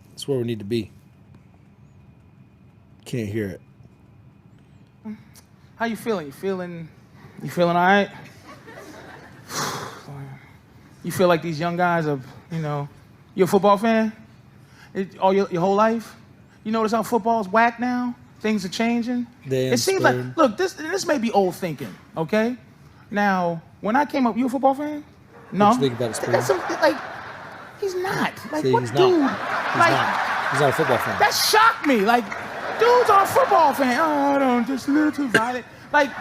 [SPEAKER 1] That's where we need to be. Can't hear it.
[SPEAKER 12] How you feeling? You feeling all right? You feel like these young guys are, you're a football fan? All your whole life? You notice how football's whack now? Things are changing. It seems like, look, this may be old thinking, okay? Now, when I came up, you a football fan? No.
[SPEAKER 1] What you think about it,
[SPEAKER 12] like, he's not. Like,
[SPEAKER 1] See,
[SPEAKER 12] what
[SPEAKER 1] he's
[SPEAKER 12] dude?
[SPEAKER 1] Not. He's not a football fan.
[SPEAKER 12] That shocked me. Like, dudes are a football fan. Oh, don't just a little too violent. Like,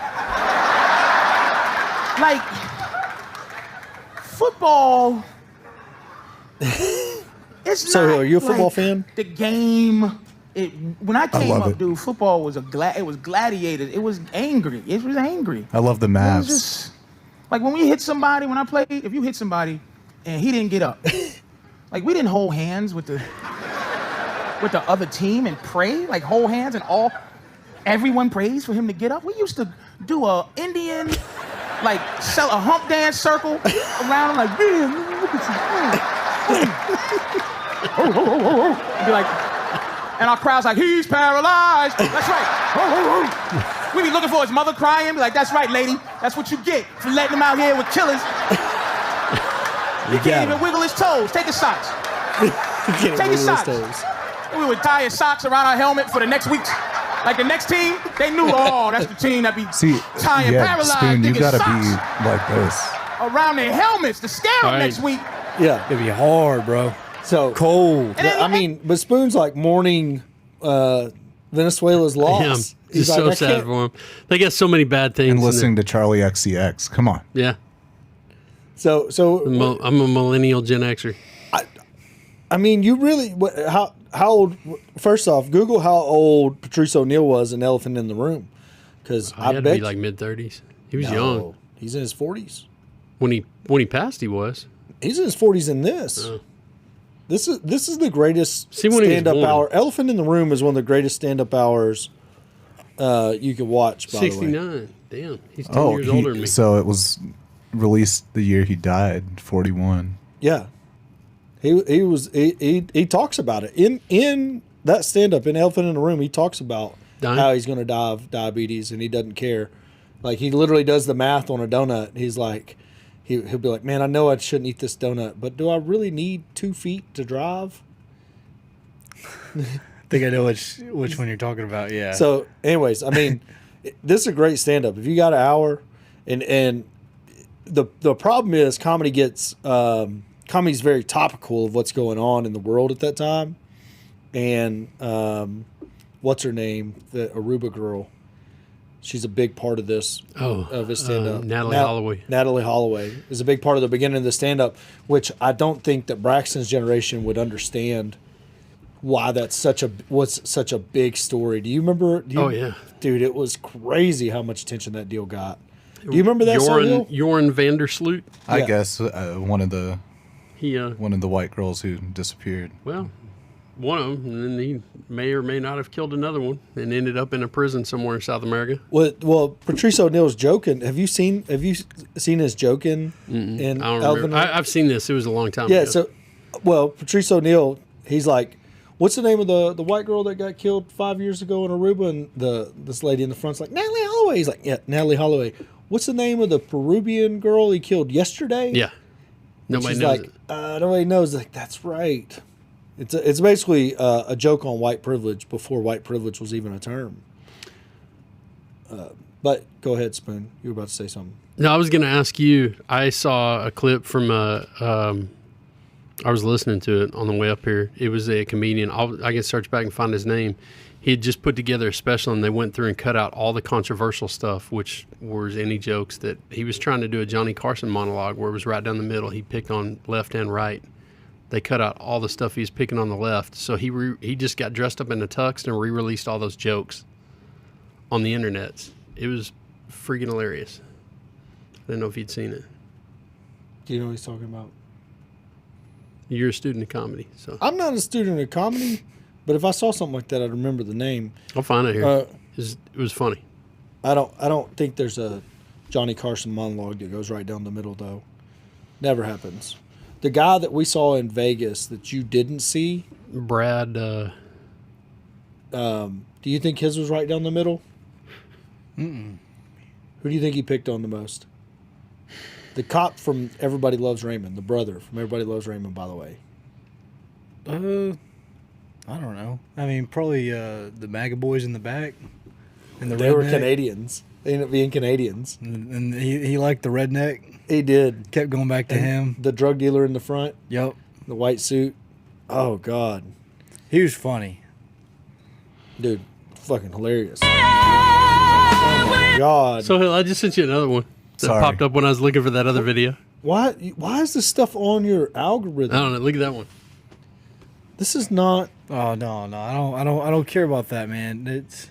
[SPEAKER 12] football. It's
[SPEAKER 1] so,
[SPEAKER 12] not
[SPEAKER 1] are you a football
[SPEAKER 12] like
[SPEAKER 1] fan?
[SPEAKER 12] The game. When I came up,
[SPEAKER 2] it.
[SPEAKER 12] dude, football was it was gladiated. It was angry. It was angry.
[SPEAKER 2] I love the
[SPEAKER 12] It was
[SPEAKER 2] Mavs.
[SPEAKER 12] just like when we hit somebody. When I played, if you hit somebody and he didn't get up, like we didn't hold hands with the other team and pray, like hold hands and everyone prays for him to get up. We used to do a Indian, like sell a hump dance circle around him, like man, look at you. Be like. And our crowd's like, he's paralyzed. That's right. We be looking for his mother crying. Be like, that's right, lady. That's what you get for letting him out here with killers. He can't even wiggle his toes. Take his socks. Take his socks. We would tie his socks around our helmet for the next week. Like the next team, they knew, that's the team that be tying paralyzed
[SPEAKER 2] Spoon, you
[SPEAKER 12] niggas'
[SPEAKER 2] gotta
[SPEAKER 12] socks
[SPEAKER 2] be like this.
[SPEAKER 12] around their helmets to scare them next week.
[SPEAKER 1] Yeah.
[SPEAKER 3] It'd be hard, bro.
[SPEAKER 1] So
[SPEAKER 3] cold.
[SPEAKER 1] I mean, but Spoon's like mourning Venezuela's loss.
[SPEAKER 4] It's so sad for him. They got so many bad things.
[SPEAKER 2] And listening to Charlie XCX. Come on.
[SPEAKER 4] Yeah.
[SPEAKER 1] So
[SPEAKER 4] I'm a millennial Gen Xer.
[SPEAKER 1] I mean, you really how old? First off, Google how old Patrice O'Neal was in Elephant in the Room, because
[SPEAKER 4] I had to be like mid-30s. He was young.
[SPEAKER 1] He's in his 40s.
[SPEAKER 4] When he passed, he was.
[SPEAKER 1] He's in his 40s in this.
[SPEAKER 4] Oh.
[SPEAKER 1] This is the greatest
[SPEAKER 4] See, when he was
[SPEAKER 1] stand-up
[SPEAKER 4] born.
[SPEAKER 1] hour. Elephant in the Room is one of the greatest stand-up hours you could watch. By the way,
[SPEAKER 4] 69. Damn, he's 10 years older than me.
[SPEAKER 2] So it was released the year he died, 41.
[SPEAKER 1] Yeah, he talks about it in that stand-up in Elephant in the Room. He talks about how he's going to die of diabetes and he doesn't care. Like, he literally does the math on a donut. He's like, he'll be like, man, I know I shouldn't eat this donut, but do I really need 2 feet to drive?
[SPEAKER 3] I think I know which one you're talking about. Yeah.
[SPEAKER 1] So, anyways, I mean, this is a great stand-up. If you got an hour, and the problem is comedy's very topical of what's going on in the world at that time, and what's her name, the Aruba girl. She's a big part of this, of his stand-up.
[SPEAKER 4] Natalie Holloway.
[SPEAKER 1] Natalie Holloway is a big part of the beginning of the stand-up, which I don't think that Braxton's generation would understand why that's such a big story. Do you remember?
[SPEAKER 4] Oh, yeah.
[SPEAKER 1] Dude, it was crazy how much attention that deal got. Do you remember that song?
[SPEAKER 4] Joran Vandersloot?
[SPEAKER 2] I guess one of the white girls who disappeared.
[SPEAKER 4] Well, one of them, and then he may or may not have killed another one and ended up in a prison somewhere in South America.
[SPEAKER 1] Well, Patrice O'Neal's joking. Have you seen his joking in
[SPEAKER 4] I don't
[SPEAKER 1] Elvin?
[SPEAKER 4] remember. I've seen this. It was a long time
[SPEAKER 1] Yeah.
[SPEAKER 4] ago.
[SPEAKER 1] So, Patrice O'Neal, he's like, what's the name of the white girl that got killed 5 years ago in Aruba? And this lady in the front's like, Natalie Holloway. He's like, yeah, Natalie Holloway. What's the name of the Peruvian girl he killed yesterday?
[SPEAKER 4] Yeah. Nobody
[SPEAKER 1] She's
[SPEAKER 4] knows
[SPEAKER 1] like,
[SPEAKER 4] it.
[SPEAKER 1] Nobody knows. Like, that's right. It's basically a joke on white privilege before white privilege was even a term. But go ahead, Spoon. You were about to say something.
[SPEAKER 4] No, I was going to ask you. I saw a clip from I was listening to it on the way up here. It was a comedian. I can search back and find his name. He had just put together a special, and they went through and cut out all the controversial stuff, which was any jokes that he was trying to do a Johnny Carson monologue where it was right down the middle. He picked on left and right. They cut out all the stuff he was picking on the left. So he just got dressed up in a tux and re-released all those jokes on the internet. It was freaking hilarious. I didn't know if you'd seen it.
[SPEAKER 1] Do you know what he's talking about?
[SPEAKER 4] You're a student of comedy, so
[SPEAKER 1] I'm not a student of comedy, but if I saw something like that, I'd remember the name.
[SPEAKER 4] I'll find it here. It was funny.
[SPEAKER 1] I don't think there's a Johnny Carson monologue that goes right down the middle, though. Never happens. The guy that we saw in Vegas that you didn't see,
[SPEAKER 4] Brad.
[SPEAKER 1] Do you think his was right down the middle?
[SPEAKER 3] Mm-mm.
[SPEAKER 1] Who do you think he picked on the most? The cop from Everybody Loves Raymond, the brother from Everybody Loves Raymond, by the way.
[SPEAKER 3] I don't know. I mean, probably the MAGA boys in the back. And
[SPEAKER 1] They were Canadians. They ended up being Canadians.
[SPEAKER 3] And he liked the redneck.
[SPEAKER 1] He did.
[SPEAKER 3] Kept going back to him.
[SPEAKER 1] The drug dealer in the front.
[SPEAKER 3] Yep.
[SPEAKER 1] The white suit. Oh, God.
[SPEAKER 3] He was funny.
[SPEAKER 1] Dude, fucking hilarious. Oh, my God.
[SPEAKER 4] So, I just sent you another one that popped up when I was looking for that other video.
[SPEAKER 1] Why is this stuff on your algorithm?
[SPEAKER 4] I don't know. Look at that one.
[SPEAKER 1] This is not.
[SPEAKER 3] Oh no, I don't care about that, man. It's.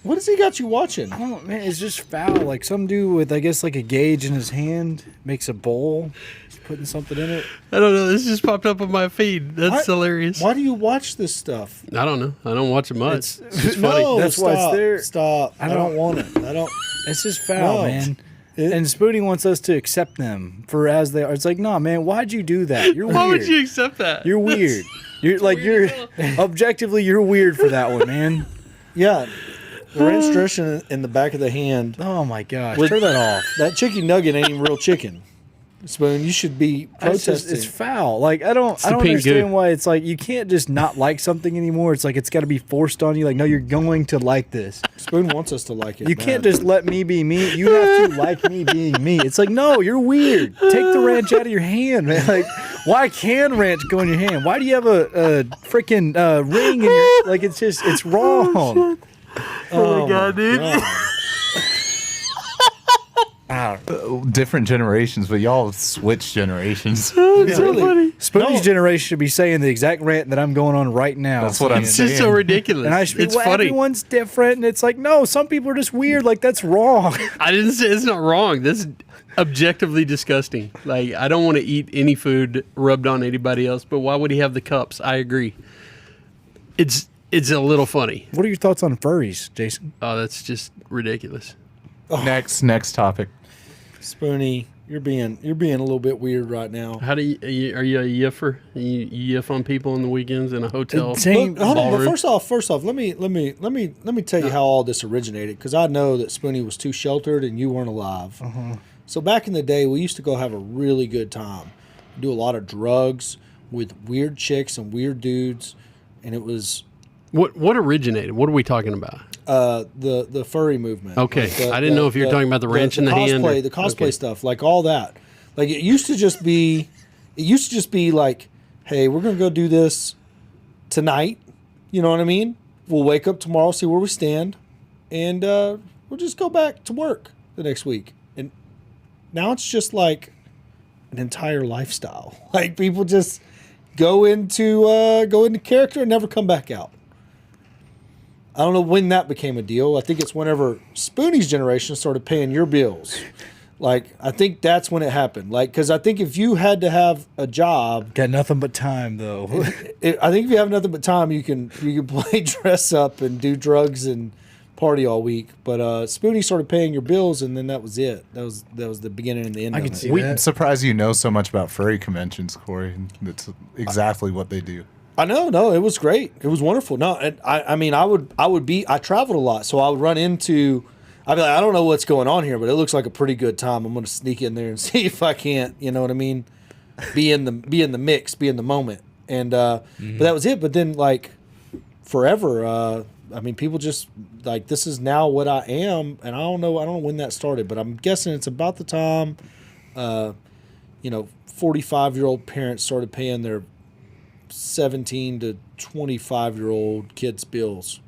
[SPEAKER 1] What has he got you watching?
[SPEAKER 3] I don't, man. It's just foul. Like some dude with, I guess, like a gauge in his hand makes a bowl. He's putting something in it.
[SPEAKER 4] I don't know. This just popped up on my feed. That's hilarious.
[SPEAKER 1] Why do you watch this stuff?
[SPEAKER 4] I don't know. I don't watch it much. It's just
[SPEAKER 1] No,
[SPEAKER 4] funny.
[SPEAKER 3] That's why it's there.
[SPEAKER 1] Stop. I don't want it. I don't.
[SPEAKER 3] It's just foul,
[SPEAKER 1] No.
[SPEAKER 3] man. And Spoonie wants us to accept them for as they are. It's like, nah, man. Why'd you do that? You're weird.
[SPEAKER 4] Why would you accept that?
[SPEAKER 3] You're weird. You're like you're objectively you're weird for that one, man.
[SPEAKER 1] Yeah. Ranch dressing in the back of the hand.
[SPEAKER 3] Oh my gosh!
[SPEAKER 1] With-
[SPEAKER 3] Turn that off.
[SPEAKER 1] That chicken nugget ain't even real chicken. Spoon, you should be protesting.
[SPEAKER 3] It's foul. Like I don't
[SPEAKER 4] pink
[SPEAKER 3] understand
[SPEAKER 4] goo.
[SPEAKER 3] why it's like you can't just not like something anymore. It's like it's got to be forced on you. Like no, you're going to like this.
[SPEAKER 1] Spoon wants us to like it.
[SPEAKER 3] You can't just let me be me. You have to like me being me. It's like no, you're weird. Take the ranch out of your hand, man. Like why can ranch go in your hand? Why do you have a freaking ring in your? Like it's just it's wrong.
[SPEAKER 4] Oh my God, dude.
[SPEAKER 2] Different generations, but y'all have switched generations.
[SPEAKER 4] It's so funny.
[SPEAKER 3] Spoonie's generation should be saying the exact rant that I'm going on right now.
[SPEAKER 2] That's what I'm
[SPEAKER 4] It's
[SPEAKER 2] saying.
[SPEAKER 4] just so ridiculous.
[SPEAKER 3] And I should be,
[SPEAKER 4] it's
[SPEAKER 3] well,
[SPEAKER 4] funny.
[SPEAKER 3] everyone's different, and it's like, no, some people are just weird. Like that's wrong.
[SPEAKER 4] I didn't say it's not wrong. That's objectively disgusting. Like I don't want to eat any food rubbed on anybody else. But why would he have the cups? I agree. It's a little funny.
[SPEAKER 3] What are your thoughts on furries, Jason?
[SPEAKER 4] Oh, that's just ridiculous.
[SPEAKER 2] Next topic.
[SPEAKER 1] Spoonie, you're being a little bit weird right now.
[SPEAKER 4] How do you are you a yiffer? You yiff on people on the weekends in a hotel?
[SPEAKER 1] Look, hold on, but
[SPEAKER 4] ballroom?
[SPEAKER 1] first off, let me tell you how all this originated, because I know that Spoonie was too sheltered and you weren't alive. So back in the day, we used to go have a really good time, do a lot of drugs with weird chicks and weird dudes, and it was
[SPEAKER 4] What originated? What are we talking about?
[SPEAKER 1] the furry movement.
[SPEAKER 4] Okay,
[SPEAKER 1] Like
[SPEAKER 4] I didn't know if you were talking about the ranch in the hand.
[SPEAKER 1] cosplay, the cosplay stuff, like all that. Like it used to just be like, hey, we're gonna go do this tonight. You know what I mean? We'll wake up tomorrow, see where we stand, and we'll just go back to work the next week. And now it's just like an entire lifestyle. Like people just go into character and never come back out. I don't know when that became a deal. I think it's whenever Spoonie's generation started paying your bills. Like, I think that's when it happened. Like, because I think if you had to have a job,
[SPEAKER 3] Got nothing but time though.
[SPEAKER 1] I think if you have nothing but time, you can play dress up and do drugs and party all week. But Spoonie started paying your bills, and then that was it. That was the beginning and the end.
[SPEAKER 3] I
[SPEAKER 1] of
[SPEAKER 3] can
[SPEAKER 1] it.
[SPEAKER 3] see
[SPEAKER 2] I'm surprised you know so much about furry conventions, Corey. That's exactly what they do.
[SPEAKER 1] I know, no, it was great. It was wonderful. No, I mean, I traveled a lot, so I would run into, I'd be like, I don't know what's going on here, but it looks like a pretty good time. I'm going to sneak in there and see if I can't, you know what I mean? Be in the mix, be in the moment. And, but that was it. But then like forever, I mean, people just like, this is now what I am. And I don't know when that started, but I'm guessing it's about the time, 45-year-old parents started paying their 17 to 25-year-old kids' bills.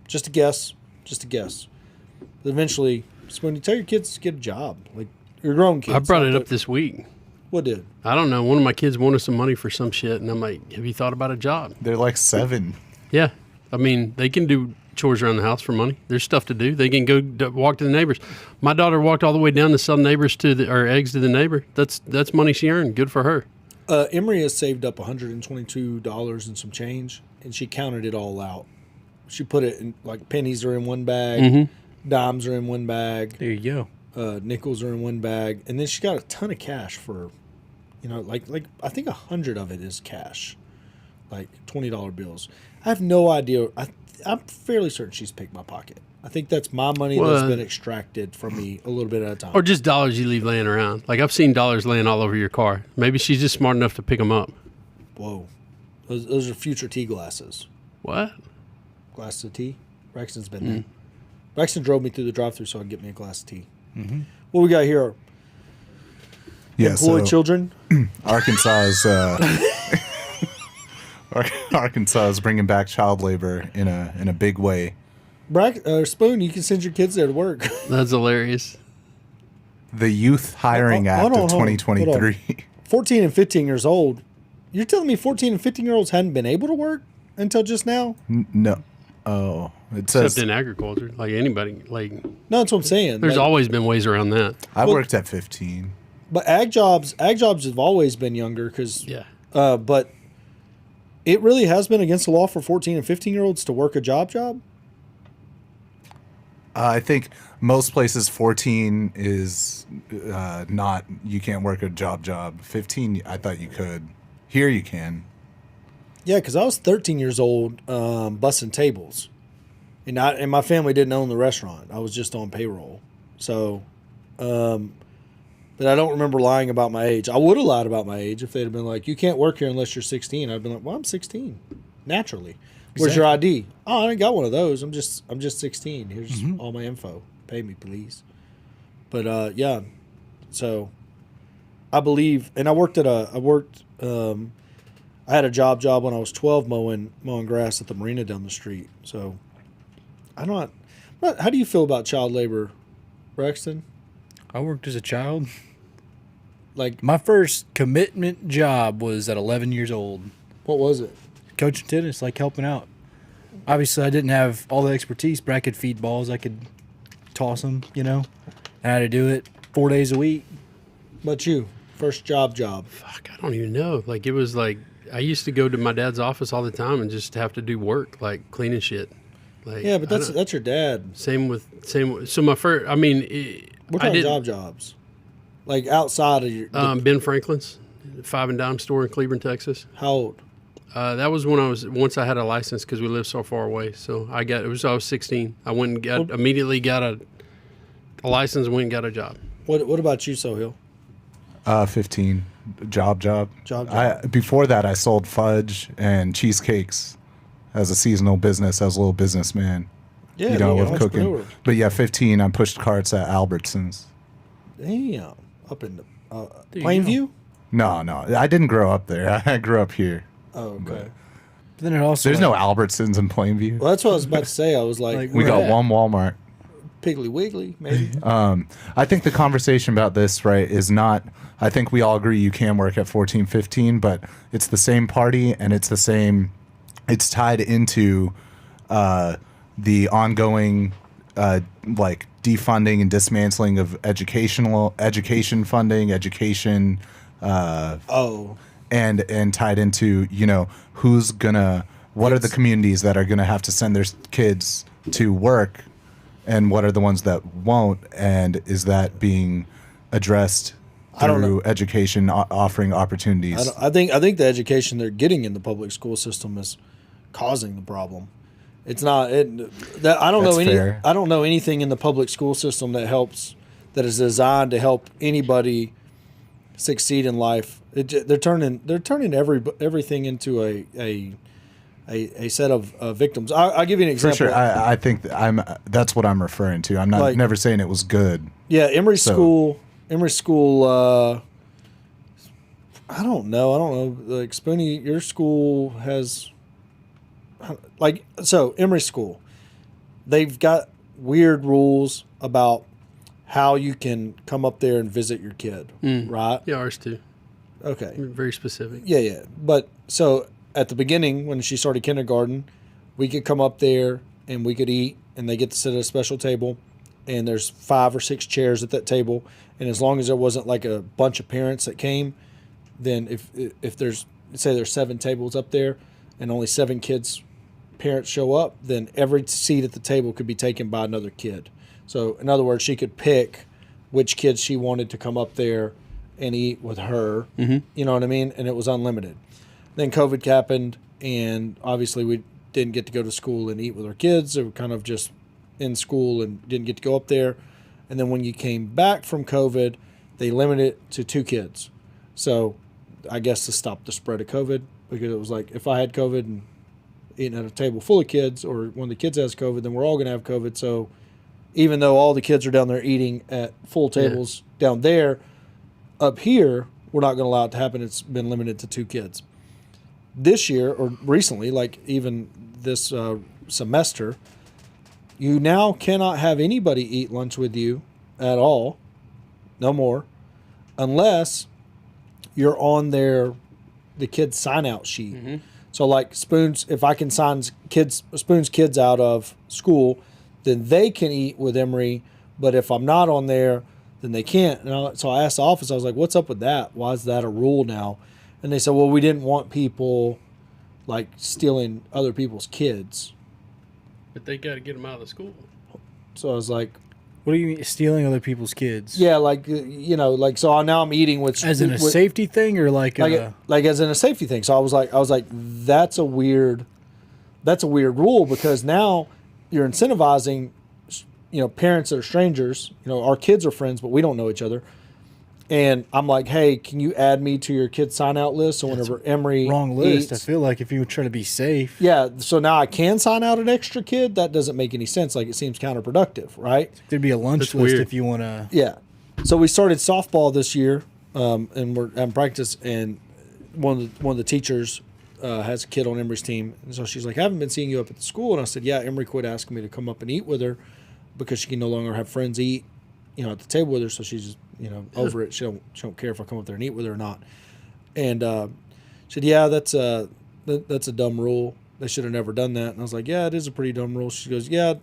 [SPEAKER 1] Just a guess. But eventually, it's when you tell your kids to get a job, like your grown kids.
[SPEAKER 4] I brought it up this week.
[SPEAKER 1] What did?
[SPEAKER 4] I don't know. One of my kids wanted some money for some shit, and I'm like, have you thought about a job?
[SPEAKER 2] They're like 7.
[SPEAKER 4] Yeah. I mean, they can do chores around the house for money. There's stuff to do. They can go walk to the neighbors. My daughter walked all the way down to sell eggs to the neighbor. That's money she earned. Good for her.
[SPEAKER 1] Emery has saved up $122 and some change, and she counted it all out. She put it in, like, pennies are in one bag, dimes are in one bag.
[SPEAKER 3] There you
[SPEAKER 1] go. Nickels are in one bag, and then she got a ton of cash for, like I think 100 of it is cash, like $20 bills. I have no idea. I'm fairly certain she's picked my pocket. I think that's my money that's been extracted from me a little bit at a time.
[SPEAKER 4] Or just dollars you leave laying around. Like, I've seen dollars laying all over your car. Maybe she's just smart enough to pick them up.
[SPEAKER 1] Whoa. Those are future tea glasses.
[SPEAKER 4] What?
[SPEAKER 1] Glasses of tea? Braxton's been there. Braxton drove me through the drive-thru so I could get me a glass of tea. What we got here? Employed children?
[SPEAKER 2] Arkansas is bringing back child labor in a big way.
[SPEAKER 1] Spoon, you can send your kids there to work.
[SPEAKER 4] That's hilarious.
[SPEAKER 2] The Youth Hiring Act of 2023.
[SPEAKER 1] 14 and 15 years old. You're telling me 14 and 15-year-olds hadn't been able to work until just now?
[SPEAKER 2] No. Oh, it says
[SPEAKER 4] Except in agriculture, like anybody. Like,
[SPEAKER 1] no, that's what I'm saying.
[SPEAKER 4] There's always been ways around that.
[SPEAKER 2] I worked at 15.
[SPEAKER 1] But ag jobs have always been younger because but it really has been against the law for 14 and 15-year-olds to work a job.
[SPEAKER 2] I think most places 14 is not, you can't work a job. 15, I thought you could. Here you can.
[SPEAKER 1] Yeah, because I was 13 years old bussing tables. And my family didn't own the restaurant. I was just on payroll. So But I don't remember lying about my age. I would have lied about my age if they'd have been like, you can't work here unless you're 16. I'd been like, well, I'm 16, naturally. Where's your ID? Oh, I ain't got one of those. I'm just 16. Here's all my info. Pay me, please. But yeah, so I believe, and I had a job when I was 12 mowing grass at the marina down the street. So how do you feel about child labor, Braxton?
[SPEAKER 3] I worked as a child.
[SPEAKER 1] Like,
[SPEAKER 3] my first commitment job was at 11 years old.
[SPEAKER 1] What was it?
[SPEAKER 3] Coaching tennis, like helping out. Obviously, I didn't have all the expertise, but I could feed balls. I could toss them, And I had to do it 4 days a week.
[SPEAKER 1] But you, first job.
[SPEAKER 4] Fuck, I don't even know. Like, it was like, I used to go to my dad's office all the time and just have to do work, like cleaning shit. Like,
[SPEAKER 1] yeah, but that's your dad.
[SPEAKER 4] Same. So my first, I mean,
[SPEAKER 1] what kind of jobs? Like outside of your
[SPEAKER 4] Ben Franklin's 5 and Dime store in Cleveland, Texas.
[SPEAKER 1] How old?
[SPEAKER 4] That was once I had a license because we lived so far away. So I was 16. I went and immediately got a license and went and got a job.
[SPEAKER 1] What about you, Sohail?
[SPEAKER 2] 15. Job. Before that, I sold fudge and cheesecakes as a seasonal business, as a little businessman.
[SPEAKER 1] Yeah,
[SPEAKER 2] with cooking. But yeah, 15, I pushed carts at Albertsons.
[SPEAKER 1] Damn. Up in the Plainview?
[SPEAKER 2] No, I didn't grow up there. I grew up here.
[SPEAKER 1] Oh, okay.
[SPEAKER 3] But then it also
[SPEAKER 2] there's no Albertsons in Plainview.
[SPEAKER 1] Well, that's what I was about to say. I was like
[SPEAKER 2] we got one Walmart.
[SPEAKER 1] Piggly Wiggly, maybe.
[SPEAKER 2] I think the conversation about this, right, is not. I think we all agree you can work at 14, 15, but it's the same party and it's the same. It's tied into the ongoing like defunding and dismantling of education funding, and tied into what are the communities that are gonna have to send their kids to work, and what are the ones that won't, and is that being addressed through education offering opportunities?
[SPEAKER 1] I think the education they're getting in the public school system is causing the problem. It's not I don't know anything in the public school system that is designed to help anybody succeed in life. They're turning everything into a set of victims. I'll give you an example.
[SPEAKER 2] For sure, I think that's what I'm referring to. I'm not never saying it was good.
[SPEAKER 1] Yeah, Emory School. I don't know. Like Spoonie, your school has Emory School. They've got weird rules about how you can come up there and visit your kid, right?
[SPEAKER 4] Yeah, ours too.
[SPEAKER 1] Okay.
[SPEAKER 4] Very specific.
[SPEAKER 1] Yeah. But so at the beginning, when she started kindergarten, we could come up there and we could eat, and they get to sit at a special table, and there's 5 or 6 chairs at that table, and as long as there wasn't like a bunch of parents that came, then if there's 7 tables up there and only 7 kids parents show up, then every seat at the table could be taken by another kid. So in other words, she could pick which kids she wanted to come up there and eat with her.
[SPEAKER 4] Mm-hmm.
[SPEAKER 1] You know what I mean? And it was unlimited. Then COVID happened, and obviously we didn't get to go to school and eat with our kids. They were kind of just in school and didn't get to go up there. And then when you came back from COVID, they limited it to 2 kids. So I guess to stop the spread of COVID, because it was like, if I had COVID and eating at a table full of kids, or one of the kids has COVID, then we're all going to have COVID. So even though all the kids are down there eating at full tables down there, up here, we're not going to allow it to happen. It's been limited to 2 kids. This year, or recently, like even this semester, you now cannot have anybody eat lunch with you at all, no more, unless you're on the kids sign out sheet.
[SPEAKER 4] Mm-hmm.
[SPEAKER 1] So like Spoons, if I can sign Spoon's kids out of school, then they can eat with Emory. But if I'm not on there, then they can't. So I asked the office, I was like, what's up with that? Why is that a rule now? And they said, well, we didn't want people like stealing other people's kids.
[SPEAKER 4] But they got to get them out of the school.
[SPEAKER 1] So I was like,
[SPEAKER 3] what do you mean stealing other people's kids?
[SPEAKER 1] Yeah, so now I'm eating with
[SPEAKER 3] as in a safety thing, or like
[SPEAKER 1] as in a safety thing. So I was like, that's a weird rule, because now you're incentivizing, parents that are strangers. Our kids are friends, but we don't know each other. And I'm like, hey, can you add me to your kid sign out list? So whenever Emory
[SPEAKER 3] Wrong list.
[SPEAKER 1] eats,
[SPEAKER 3] I feel like if you were trying to be safe.
[SPEAKER 1] yeah, so now I can sign out an extra kid. That doesn't make any sense. Like, it seems counterproductive, right?
[SPEAKER 3] There'd be a lunch
[SPEAKER 4] That's
[SPEAKER 3] list
[SPEAKER 4] weird.
[SPEAKER 3] if you want to.
[SPEAKER 1] Yeah. So we started softball this year, and we're having practice. And one of the teachers has a kid on Emory's team, and so she's like, I haven't been seeing you up at the school. And I said, yeah, Emory quit asking me to come up and eat with her because she can no longer have friends eat, at the table with her. So she's just, over it. She don't care if I come up there and eat with her or not. And she said, yeah, that's a dumb rule. They should have never done that. And I was like, yeah, it is a pretty dumb rule. She goes, yeah,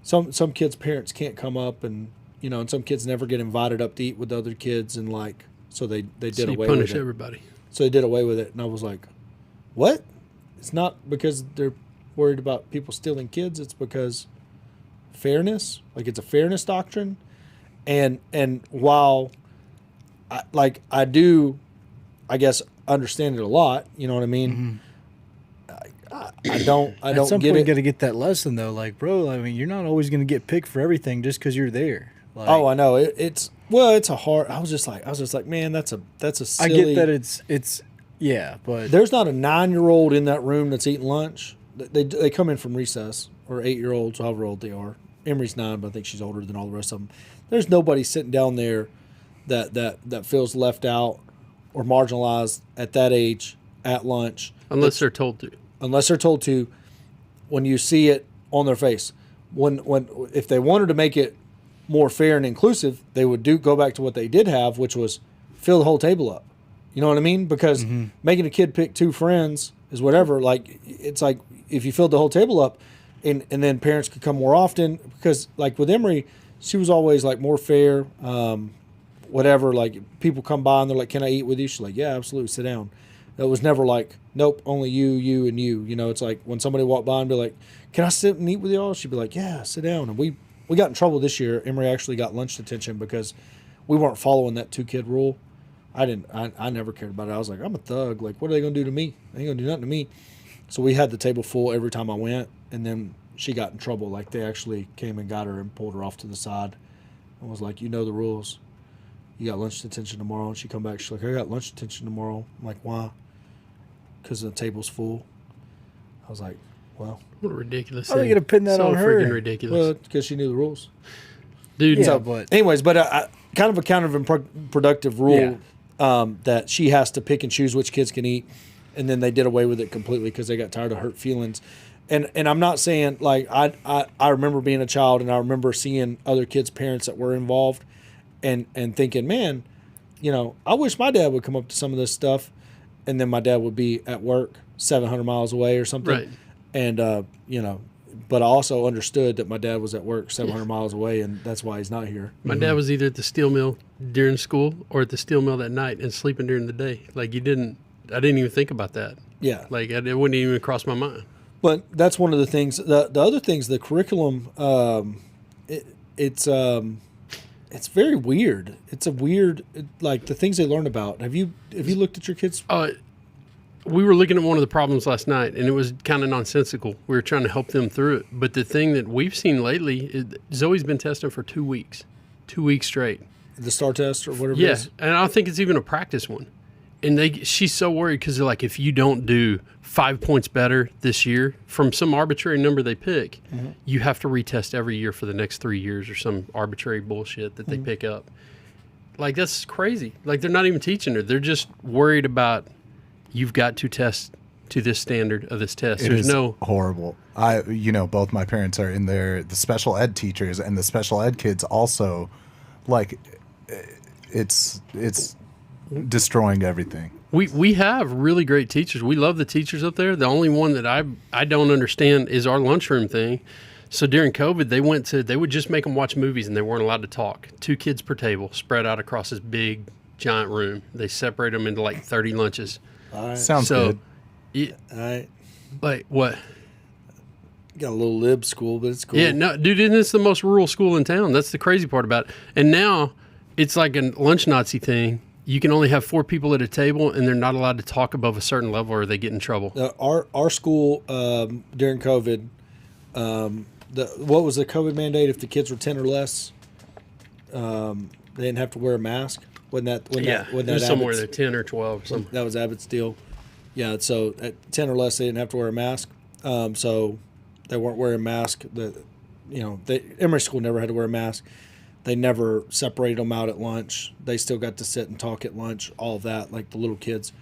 [SPEAKER 1] some kids' parents can't come up, and and some kids never get invited up to eat with the other kids, and so they did
[SPEAKER 4] So you
[SPEAKER 1] away with
[SPEAKER 4] punish
[SPEAKER 1] it.
[SPEAKER 4] everybody.
[SPEAKER 1] So they did away with it, and I was like, what? It's not because they're worried about people stealing kids. It's because fairness. Like, it's a fairness doctrine. And while I do, I guess, understand it a lot, you know what I mean? I don't
[SPEAKER 3] At
[SPEAKER 1] get
[SPEAKER 3] some point, you
[SPEAKER 1] it.
[SPEAKER 3] got to get that lesson though. Like, bro, I mean, you're not always going to get picked for everything just because you're there. Like,
[SPEAKER 1] Oh, I know. It's a hard. I was just like, man, that's a silly.
[SPEAKER 3] I get that it's yeah, but
[SPEAKER 1] There's not a 9-year-old in that room that's eating lunch. They come in from recess, or 8-year-olds, however old they are. Emery's 9, but I think she's older than all the rest of them. There's nobody sitting down there that feels left out or marginalized at that age at lunch.
[SPEAKER 4] Unless they're told to.
[SPEAKER 1] Unless they're told to, when you see it on their face. If they wanted to make it more fair and inclusive, they would go back to what they did have, which was fill the whole table up. You know what I mean? Because making a kid pick 2 friends is whatever. Like, it's like if you filled the whole table up, and then parents could come more often, because like with Emory, she was always like more fair. Whatever, like people come by and they're like, "Can I eat with you?" She's like, "Yeah, absolutely, sit down." It was never like, "Nope, only you, and you." It's like when somebody walked by and be like, "Can I sit and eat with y'all?" She'd be like, "Yeah, sit down." And we got in trouble this year. Emory actually got lunch detention because we weren't following that 2-kid rule. I never cared about it. I was like, I'm a thug. Like, what are they gonna do to me? They ain't gonna do nothing to me. So we had the table full every time I went, and then she got in trouble. Like, they actually came and got her and pulled her off to the side and was like, "You know the rules. You got lunch detention tomorrow." And she come back, she's like, "I got lunch detention tomorrow." I'm like, "Why?" "Because the table's full." I was like, well.
[SPEAKER 4] What a ridiculous
[SPEAKER 3] How are they
[SPEAKER 4] thing.
[SPEAKER 3] going to pin that
[SPEAKER 4] So
[SPEAKER 3] on her?
[SPEAKER 4] freaking ridiculous.
[SPEAKER 1] Well, because she knew the rules.
[SPEAKER 4] Dude,
[SPEAKER 3] Yeah,
[SPEAKER 1] So,
[SPEAKER 3] but
[SPEAKER 1] anyways, but kind of a counterproductive rule that she has to pick and choose which kids can eat, and then they did away with it completely because they got tired of hurt feelings. And I'm not saying, like, I remember being a child, and I remember seeing other kids' parents that were involved, and thinking, man, I wish my dad would come up to some of this stuff, and then my dad would be at work 700 miles away or something.
[SPEAKER 4] Right.
[SPEAKER 1] And but I also understood that my dad was at work 700 miles away, and that's why he's not here.
[SPEAKER 4] My dad was either at the steel mill during school or at the steel mill that night and sleeping during the day. Like, I didn't even think about that.
[SPEAKER 1] Yeah.
[SPEAKER 4] Like, it wouldn't even cross my mind.
[SPEAKER 1] But that's one of the things. The other things, the curriculum, it's very weird. It's a weird, like the things they learn about. Have you looked at your kids?
[SPEAKER 4] We were looking at one of the problems last night, and it was kind of nonsensical. We were trying to help them through it. But the thing that we've seen lately is Zoe's been testing for 2 weeks, 2 weeks straight.
[SPEAKER 1] The STAR test or whatever it
[SPEAKER 4] Yeah,
[SPEAKER 1] is?
[SPEAKER 4] and I don't think it's even a practice one. And she's so worried because they're like, if you don't do 5 points better this year from some arbitrary number they pick, you have to retest every year for the next 3 years or some arbitrary bullshit that they pick up. Like, that's crazy. Like, they're not even teaching her. They're just worried about, you've got to test to this standard of this test.
[SPEAKER 2] It is horrible. Both my parents are in there, the special ed teachers, and the special ed kids also, like, it's destroying everything.
[SPEAKER 4] We have really great teachers. We love the teachers up there. The only one that I don't understand is our lunchroom thing. So during COVID, they would just make them watch movies, and they weren't allowed to talk. 2 kids per table, spread out across this big, giant room. They separate them into like 30 lunches.
[SPEAKER 1] All right.
[SPEAKER 2] Sounds good.
[SPEAKER 4] Yeah,
[SPEAKER 1] All right.
[SPEAKER 4] like what?
[SPEAKER 1] Got a little lib school, but it's cool.
[SPEAKER 4] Yeah, no, dude, and it's the most rural school in town. That's the crazy part about it. And now it's like a lunch Nazi thing. You can only have 4 people at a table, and they're not allowed to talk above a certain level, or they get in trouble.
[SPEAKER 1] Our school during COVID, what was the COVID mandate? If the kids were 10 or less, They didn't have to wear a mask. Wasn't that
[SPEAKER 4] It was somewhere there, 10 or 12 or something.
[SPEAKER 1] That was Abbott's deal. Yeah, so at 10 or less, they didn't have to wear a mask. So they weren't wearing a mask. Emory School never had to wear a mask. They never separated them out at lunch. They still got to sit and talk at lunch, all of that, like the little kids.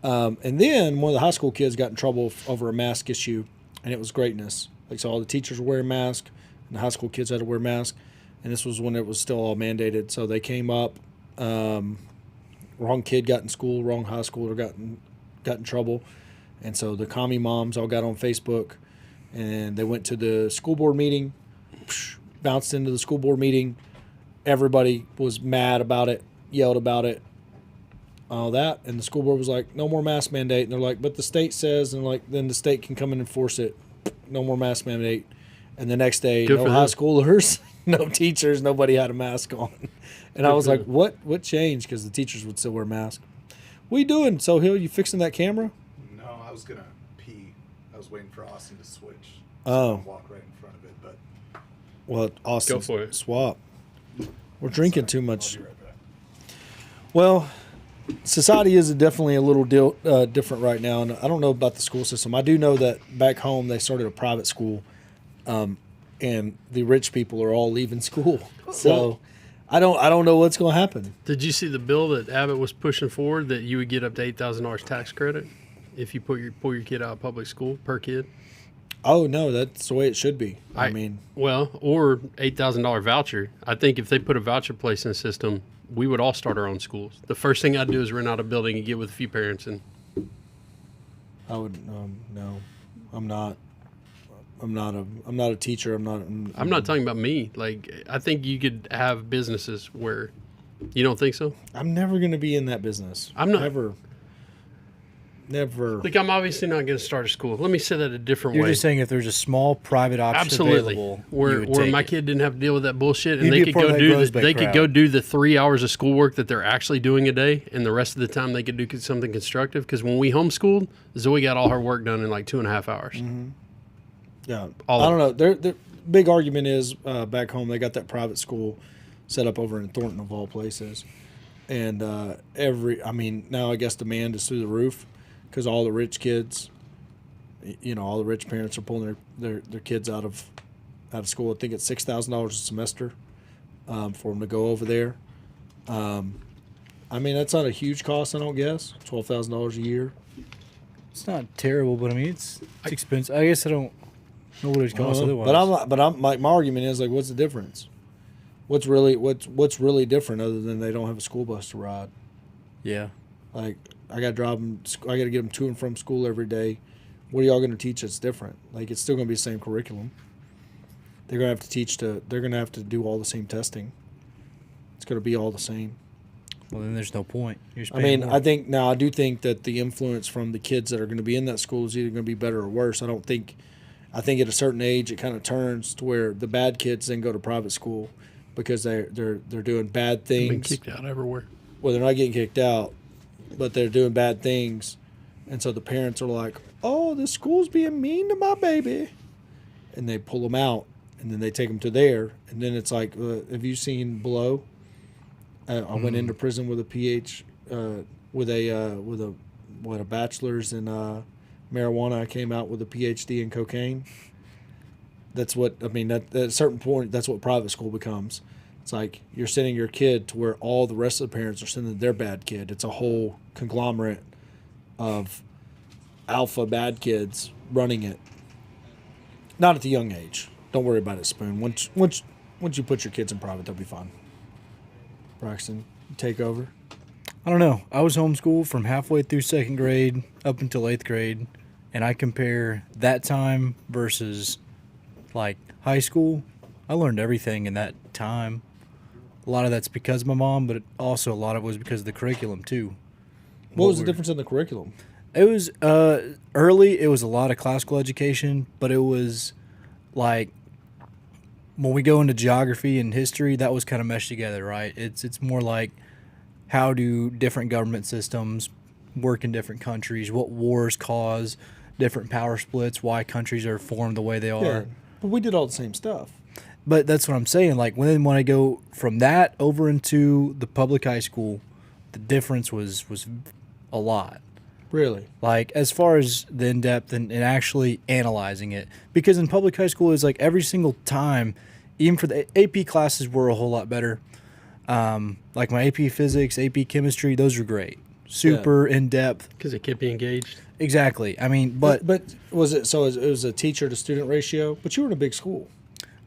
[SPEAKER 1] And then one of the high school kids got in trouble over a mask issue, and it was greatness. Like, so all the teachers were wearing masks, and the high school kids had to wear masks. And this was when it was still all mandated. So they came up, wrong kid got in school, wrong high schooler got in trouble. And so the commie moms all got on Facebook, and they went to the school board meeting, bounced into the school board meeting. Everybody was mad about it, yelled about it, all that. And the school board was like, no more mask mandate. And they're like, but the state says, and like, then the state can come in and enforce it. No more mask mandate. And the next day, no high schoolers, no teachers, nobody had a mask on. And I was like, what changed? Because the teachers would still wear masks. What are you doing, Sohail? You fixing that camera?
[SPEAKER 2] No, I was going to pee. I was waiting for Austin to switch.
[SPEAKER 1] Oh.
[SPEAKER 2] Walk right in front of it, but...
[SPEAKER 1] Well, Austin,
[SPEAKER 4] go for it.
[SPEAKER 1] Swap. We're drinking too much. I'll be right back. Well, society is definitely a little different right now, and I don't know about the school system. I do know that back home they started a private school, and the rich people are all leaving school. So I don't know what's going to happen.
[SPEAKER 4] Did you see the bill that Abbott was pushing forward that you would get up to $8,000 tax credit if you pull your kid out of public school per kid?
[SPEAKER 1] Oh no, that's the way it should be. I mean,
[SPEAKER 4] well, or $8,000 voucher. I think if they put a voucher place in the system, we would all start our own schools. The first thing I'd do is rent out a building and get with a few parents. And
[SPEAKER 1] I would no, I'm not a teacher. I'm not
[SPEAKER 4] talking about me. Like, I think you could have businesses where you don't think so.
[SPEAKER 1] I'm never going to be in that business.
[SPEAKER 4] I'm not
[SPEAKER 1] Never.
[SPEAKER 4] Like, I'm obviously not going to start a school. Let me say that a different way.
[SPEAKER 3] You're just saying if there's a small private option available,
[SPEAKER 4] where my kid didn't have to deal with that bullshit, and they could go do the 3 hours of schoolwork that they're actually doing a day, and the rest of the time they could do something constructive. Because when we homeschooled, Zoe got all her work done in like 2.5 hours.
[SPEAKER 1] Mm-hmm. Yeah, I don't know. Their big argument is back home they got that private school set up over in Thornton of all places, and now I guess demand is through the roof. Because all the rich kids, all the rich parents are pulling their kids out of school. I think it's $6,000 a semester for them to go over there. That's not a huge cost, I don't guess. $12,000 a year.
[SPEAKER 3] It's not terrible, but it's expensive. I guess I don't know what it costs otherwise.
[SPEAKER 1] But my argument is like, what's the difference? What's really different other than they don't have a school bus to ride?
[SPEAKER 3] Yeah.
[SPEAKER 1] Like, I got to drive them. I got to get them to and from school every day. What are y'all going to teach that's different? Like, it's still going to be the same curriculum. They're going to have to they're going to have to do all the same testing. It's going to be all the same.
[SPEAKER 3] Well, then there's no point.
[SPEAKER 1] I do think that the influence from the kids that are going to be in that school is either going to be better or worse. I think at a certain age it kind of turns to where the bad kids then go to private school because they're doing bad things.
[SPEAKER 4] They've been kicked out everywhere.
[SPEAKER 1] Well, they're not getting kicked out, but they're doing bad things, and so the parents are like, "Oh, the school's being mean to my baby," and they pull them out, and then they take them to there, and then it's like, "Have you seen Blow?" I went into prison with a with a bachelor's in marijuana. I came out with a PhD in cocaine. That's what at a certain point, that's what private school becomes. It's like you're sending your kid to where all the rest of the parents are sending their bad kid. It's a whole conglomerate of alpha bad kids running it. Not at the young age. Don't worry about it, Spoon. Once you put your kids in private, they'll be fine. Braxton, take over.
[SPEAKER 3] I don't know. I was homeschooled from halfway through 2nd grade up until 8th grade, and I compare that time versus like high school. I learned everything in that time. A lot of that's because of my mom, but also a lot of it was because of the curriculum too.
[SPEAKER 1] What was the difference in the curriculum?
[SPEAKER 3] It was early. It was a lot of classical education, but it was like when we go into geography and history, that was kind of meshed together, right? It's more like how do different government systems work in different countries, what wars cause different power splits, why countries are formed the way they are.
[SPEAKER 1] Yeah, but we did all the same stuff.
[SPEAKER 3] But that's what I'm saying. Like when I go from that over into the public high school, the difference was a lot.
[SPEAKER 1] Really?
[SPEAKER 3] Like as far as the in-depth and actually analyzing it. Because in public high school, it's like every single time, even for the AP classes were a whole lot better. Like my AP physics, AP chemistry, those are great. Super in-depth.
[SPEAKER 4] Because it kept you engaged.
[SPEAKER 3] Exactly. I mean, but
[SPEAKER 1] was it so? It was a teacher to student ratio. But you were in a big school,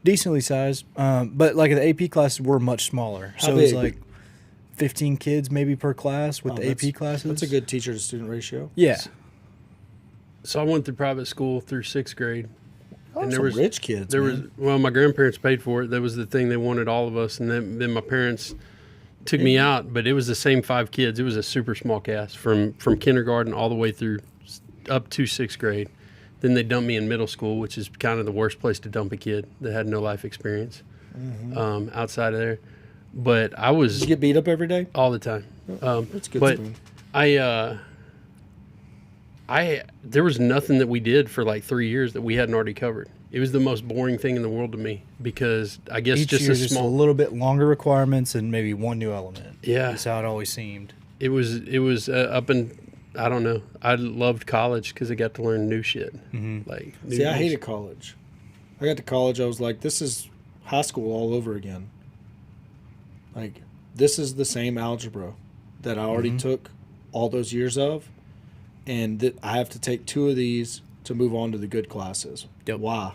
[SPEAKER 3] decently sized. But like the AP classes were much smaller.
[SPEAKER 1] How
[SPEAKER 3] So
[SPEAKER 1] big?
[SPEAKER 3] it was like 15 kids maybe per class with the AP classes.
[SPEAKER 1] That's a good teacher to student ratio.
[SPEAKER 3] Yeah.
[SPEAKER 4] So I went through private school through 6th grade.
[SPEAKER 1] Oh, some rich kids,
[SPEAKER 4] There
[SPEAKER 1] man.
[SPEAKER 4] was my grandparents paid for it. That was the thing they wanted all of us, and then my parents took me out. But it was the same 5 kids. It was a super small cast from kindergarten all the way through up to 6th grade. Then they dumped me in middle school, which is kind of the worst place to dump a kid that had no life experience outside of there. But I was...
[SPEAKER 1] Did you get beat up every day?
[SPEAKER 4] All the time.
[SPEAKER 1] That's good.
[SPEAKER 4] But
[SPEAKER 1] Spoon.
[SPEAKER 4] there was nothing that we did for like 3 years that we hadn't already covered. It was the most boring thing in the world to me because I guess
[SPEAKER 3] Each
[SPEAKER 4] just
[SPEAKER 3] year,
[SPEAKER 4] a small...
[SPEAKER 3] a little bit longer requirements and maybe one new element.
[SPEAKER 4] Yeah.
[SPEAKER 3] That's how it always seemed.
[SPEAKER 4] It was up and... I don't know. I loved college because I got to learn new shit. Like,
[SPEAKER 1] See, I hated college. I got to college, I was like, this is high school all over again. Like, this is the same algebra that I already took all those years of, and that I have to take 2 of these to move on to the good classes.
[SPEAKER 3] Yep.
[SPEAKER 1] Why?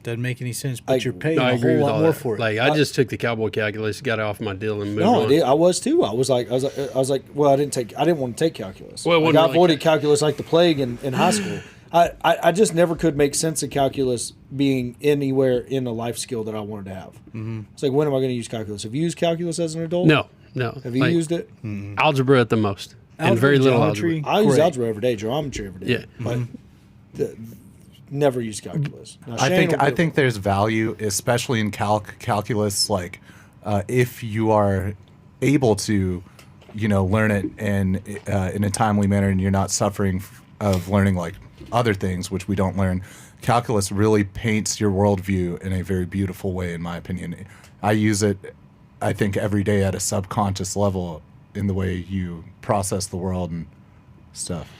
[SPEAKER 3] Doesn't make any sense, but you're paying
[SPEAKER 4] I
[SPEAKER 3] a
[SPEAKER 4] agree
[SPEAKER 3] whole
[SPEAKER 4] with
[SPEAKER 3] lot
[SPEAKER 4] all
[SPEAKER 3] more
[SPEAKER 4] that.
[SPEAKER 3] for it.
[SPEAKER 4] Like, I just took the cowboy calculus, got it off my deal, and moved
[SPEAKER 1] No,
[SPEAKER 4] on.
[SPEAKER 1] I was too. I was like, well, I didn't want to take calculus.
[SPEAKER 4] Well, it
[SPEAKER 1] like,
[SPEAKER 4] wasn't
[SPEAKER 1] I
[SPEAKER 4] really
[SPEAKER 1] avoided calculus like the plague in high school. I just never could make sense of calculus being anywhere in a life skill that I wanted to have. It's like, when am I going to use calculus? Have you used calculus as an adult?
[SPEAKER 4] No.
[SPEAKER 1] Have you
[SPEAKER 4] Like,
[SPEAKER 1] used it?
[SPEAKER 4] Algebra at the most. And very little
[SPEAKER 3] geometry.
[SPEAKER 4] algebra.
[SPEAKER 1] I use
[SPEAKER 3] Great.
[SPEAKER 1] algebra every day, geometry every day.
[SPEAKER 4] Yeah.
[SPEAKER 1] But never use calculus. Now,
[SPEAKER 2] I
[SPEAKER 1] Shane will
[SPEAKER 2] think
[SPEAKER 1] do it.
[SPEAKER 2] there's value, especially in calculus. Like, if you are able to, learn it in a timely manner, and you're not suffering of learning like other things, which we don't learn. Calculus really paints your worldview in a very beautiful way, in my opinion. I use it, I think, every day at a subconscious level in the way you process the world and stuff.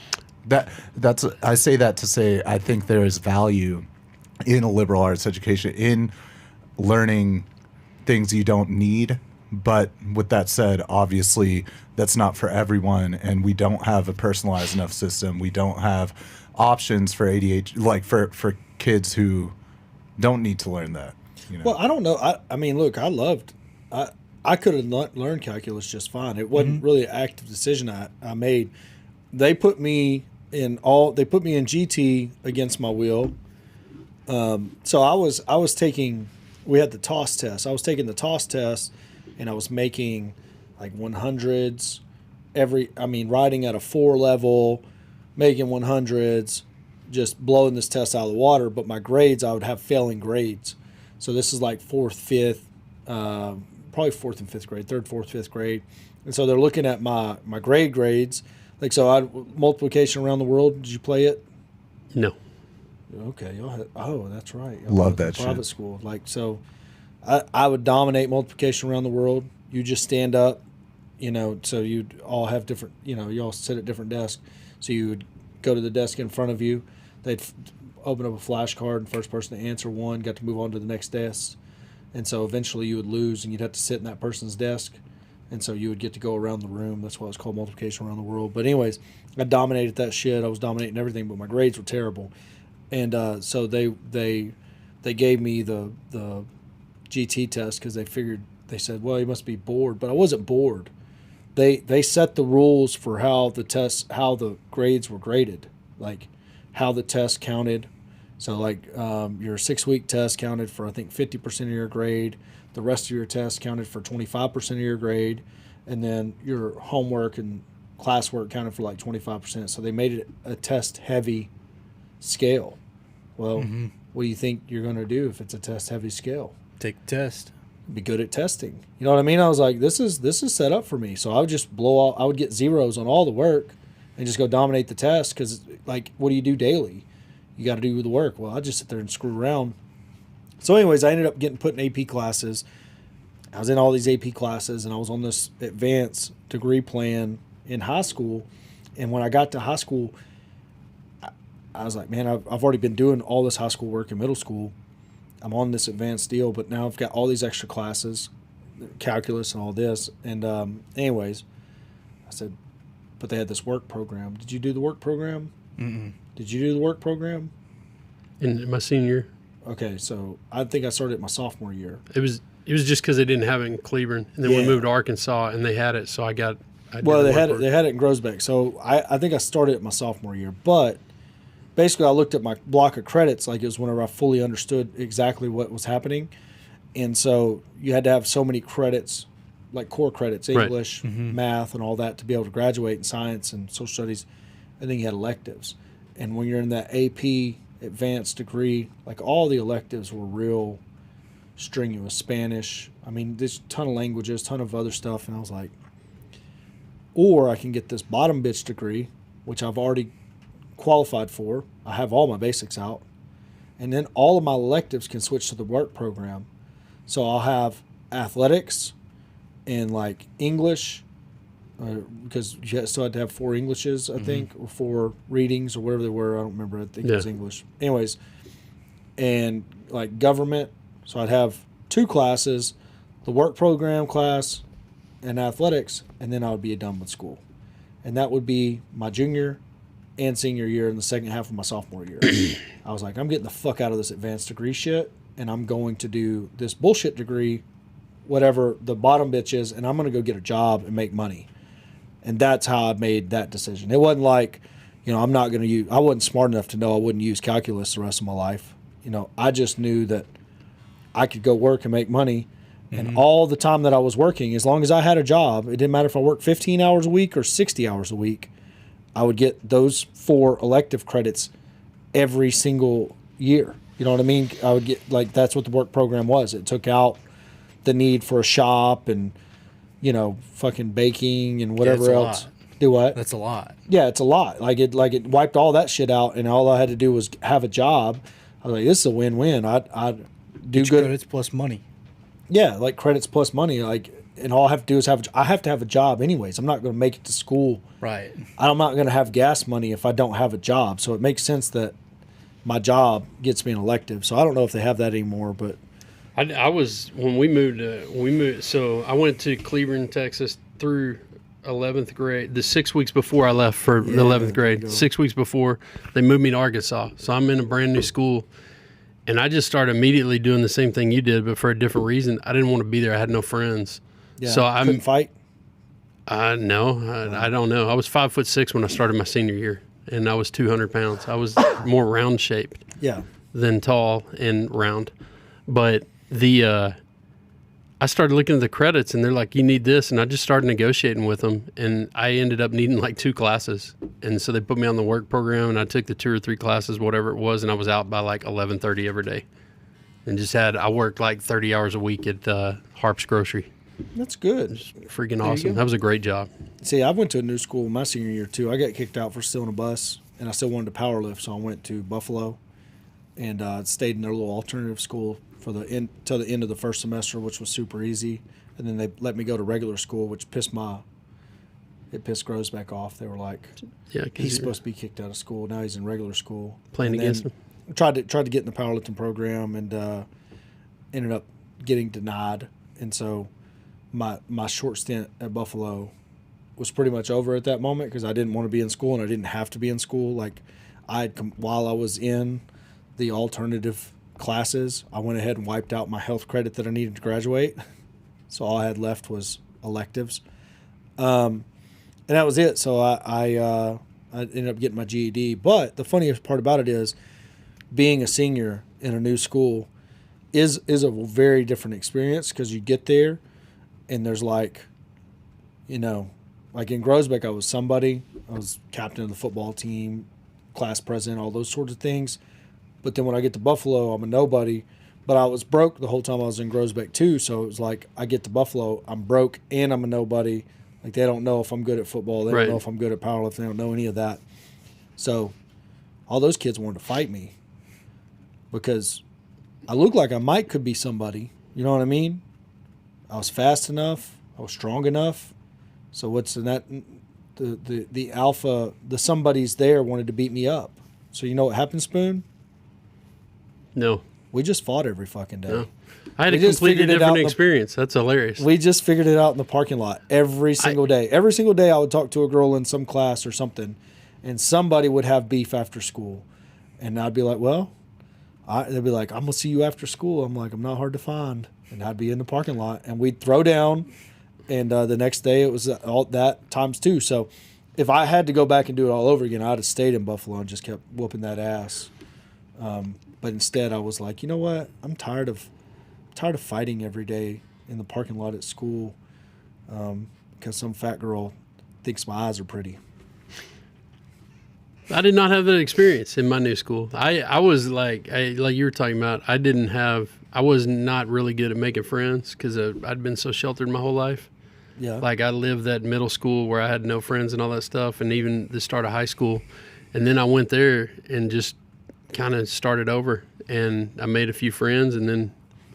[SPEAKER 2] I say that to say I think there is value in a liberal arts education, in learning things you don't need. But with that said, obviously that's not for everyone, and we don't have a personalized enough system. We don't have options for ADHD, like for kids who don't need to learn that.
[SPEAKER 1] Well, I don't know. I mean, look, I could have learned calculus just fine. It wasn't really an active decision I made. They put me in GT against my will. So I was taking, we had the TOS test. I was taking the TOS test, and I was making like 100s writing at a 4 level, making 100s, just blowing this test out of the water. But my grades, I would have failing grades. So this is like 4th, 5th, probably 4th and 5th grade, 3rd, 4th, 5th grade. And so they're looking at my grades. Like, so multiplication around the world, did you play it?
[SPEAKER 4] No.
[SPEAKER 1] Okay. That's right.
[SPEAKER 2] Love that shit.
[SPEAKER 1] Private school. Like, so I would dominate multiplication around the world. You just stand up, so you'd all have different, you all sit at different desks. So you would go to the desk in front of you. They'd open up a flashcard, and first person to answer one got to move on to the next desk. And so eventually you would lose, and you'd have to sit in that person's desk. And so you would get to go around the room. That's why it's called multiplication around the world. But anyways, I dominated that shit. I was dominating everything, but my grades were terrible. And so they gave me the GT test because they said, well, you must be bored. But I wasn't bored. They set the rules for how the grades were graded, like how the test counted. So like your 6-week test counted for, I think, 50% of your grade. The rest of your test counted for 25% of your grade. And then your homework and classwork counted for like 25%. So they made it a test-heavy scale. Well, what do you think you're going to do if it's a test-heavy scale?
[SPEAKER 3] Take the test.
[SPEAKER 1] Be good at testing. You know what I mean? I was like, this is set up for me. So I would just I would get zeros on all the work and just go dominate the test because, like, what do you do daily? You got to do the work. Well, I just sit there and screw around So anyways, I ended up getting put in AP classes. I was in all these AP classes, and I was on this advanced degree plan in high school. And when I got to high school, I was like, man, I've already been doing all this high school work in middle school. I'm on this advanced deal, but now I've got all these extra classes, calculus and all this. And anyways, I said, but they had this work program. Did you do the work program?
[SPEAKER 3] Mm-mm.
[SPEAKER 1] Did you do the work program?
[SPEAKER 4] In my senior year.
[SPEAKER 1] Okay, so I think I started my sophomore year.
[SPEAKER 4] It was just because they didn't have it in Cleburne, and then we moved to Arkansas, and they had it, so I did
[SPEAKER 1] they had it in Groesbeck. So I think I started it my sophomore year, but basically I looked at my block of credits like it was whenever I fully understood exactly what was happening, and so you had to have so many credits, like core credits, English, math, and all that to be able to graduate in science and social studies. And then you had electives, and when you're in that AP advanced degree, like all the electives were real strenuous. Spanish, I mean, there's a ton of languages, ton of other stuff, and I was like, or I can get this bottom bitch degree, which I've already qualified for. I have all my basics out, and then all of my electives can switch to the work program. So I'll have athletics and like English, because you still had to have 4 Englishes, I think, or 4 readings or whatever they were. I don't remember. I think it was English. Anyways, and like government. So I'd have 2 classes, the work program class and athletics, and then I would be done with school. And that would be my junior and senior year in the second half of my sophomore year. I was like, I'm getting the fuck out of this advanced degree shit, and I'm going to do this bullshit degree, whatever the bottom bitch is, and I'm going to go get a job and make money. And that's how I made that decision. It wasn't like, I'm not going to use, I wasn't smart enough to know I wouldn't use calculus the rest of my life. I just knew that I could go work and make money. And all the time that I was working, as long as I had a job, it didn't matter if I worked 15 hours a week or 60 hours a week, I would get those 4 elective credits every single year. You know what I mean? I would get, like, that's what the work program was. It took out the need for a shop and, fucking baking and whatever else. Do what?
[SPEAKER 3] That's a lot.
[SPEAKER 1] Yeah, it's a lot. Like it wiped all that shit out, and all I had to do was have a job. I was like, this is a win-win. I'd do good.
[SPEAKER 3] Credits plus money.
[SPEAKER 1] Yeah, like credits plus money. Like, and all I have to do is I have to have a job anyways. I'm not going to make it to school.
[SPEAKER 3] Right.
[SPEAKER 1] I'm not going to have gas money if I don't have a job. So it makes sense that my job gets me an elective. So I don't know if they have that anymore, but
[SPEAKER 4] I was, when we moved, so I went to Cleburne, Texas through 11th grade, the 6 weeks before I left for the 11th grade, 6 weeks before they moved me to Arkansas. So I'm in a brand new school, and I just started immediately doing the same thing you did, but for a different reason. I didn't want to be there. I had no friends.
[SPEAKER 1] Yeah,
[SPEAKER 4] so I
[SPEAKER 1] couldn't fight?
[SPEAKER 4] No, I don't know. I was 5'6" when I started my senior year, and I was 200 pounds. I was more round shaped than tall and round. But I started looking at the credits, and they're like, you need this. And I just started negotiating with them, and I ended up needing like 2 classes. And so they put me on the work program, and I took the 2 or 3 classes, whatever it was, and I was out by like 11:30 every day. And I worked like 30 hours a week at Harp's Grocery.
[SPEAKER 1] That's good.
[SPEAKER 4] It's freaking awesome. That was a great job.
[SPEAKER 1] See, I went to a new school my senior year too. I got kicked out for stealing a bus, and I still wanted to power lift, so I went to Buffalo and stayed in their little alternative school till the end of the first semester, which was super easy. And then they let me go to regular school, which pissed Groesbeck off. They were like, he's supposed to be kicked out of school. Now he's in regular school.
[SPEAKER 4] Playing against him?
[SPEAKER 1] Tried to get in the powerlifting program, and ended up getting denied. And so my short stint at Buffalo was pretty much over at that moment, because I didn't want to be in school, and I didn't have to be in school. Like, while I was in the alternative classes, I went ahead and wiped out my health credit that I needed to graduate. So all I had left was electives. And that was it. So I ended up getting my GED. But the funniest part about it is being a senior in a new school is a very different experience, because you get there and there's like in Groesbeck, I was somebody. I was captain of the football team, class president, all those sorts of things. But then when I get to Buffalo, I'm a nobody. But I was broke the whole time I was in Groesbeck too. So it was like, I get to Buffalo, I'm broke and I'm a nobody. Like, they don't know if I'm good at football. They don't know if I'm good at powerlifting. They don't know any of that. So all those kids wanted to fight me, because I looked like I could be somebody. You know what I mean? I was fast enough. I was strong enough. So what's in that? The alpha, the somebody's there wanted to beat me up. So you know what happened, Spoon?
[SPEAKER 4] No.
[SPEAKER 1] We just fought every fucking day.
[SPEAKER 4] No. I had a completely different experience. That's hilarious.
[SPEAKER 1] We just figured it out in the parking lot every single day. Every single day I would talk to a girl in some class or something, and somebody would have beef after school. And I'd be like, well, they'd be like, I'm going to see you after school. I'm like, I'm not hard to find. And I'd be in the parking lot, and we'd throw down, and the next day it was all that times 2. So if I had to go back and do it all over again, I'd have stayed in Buffalo and just kept whooping that ass. But instead I was like, you know what? I'm tired of fighting every day in the parking lot at school because some fat girl thinks my eyes are pretty.
[SPEAKER 4] I did not have that experience in my new school. I was like you were talking about, I was not really good at making friends because I'd been so sheltered my whole life.
[SPEAKER 1] Yeah.
[SPEAKER 4] Like I lived that middle school where I had no friends and all that stuff, and even the start of high school. And then I went there and just kind of started over, and I made a few friends, and then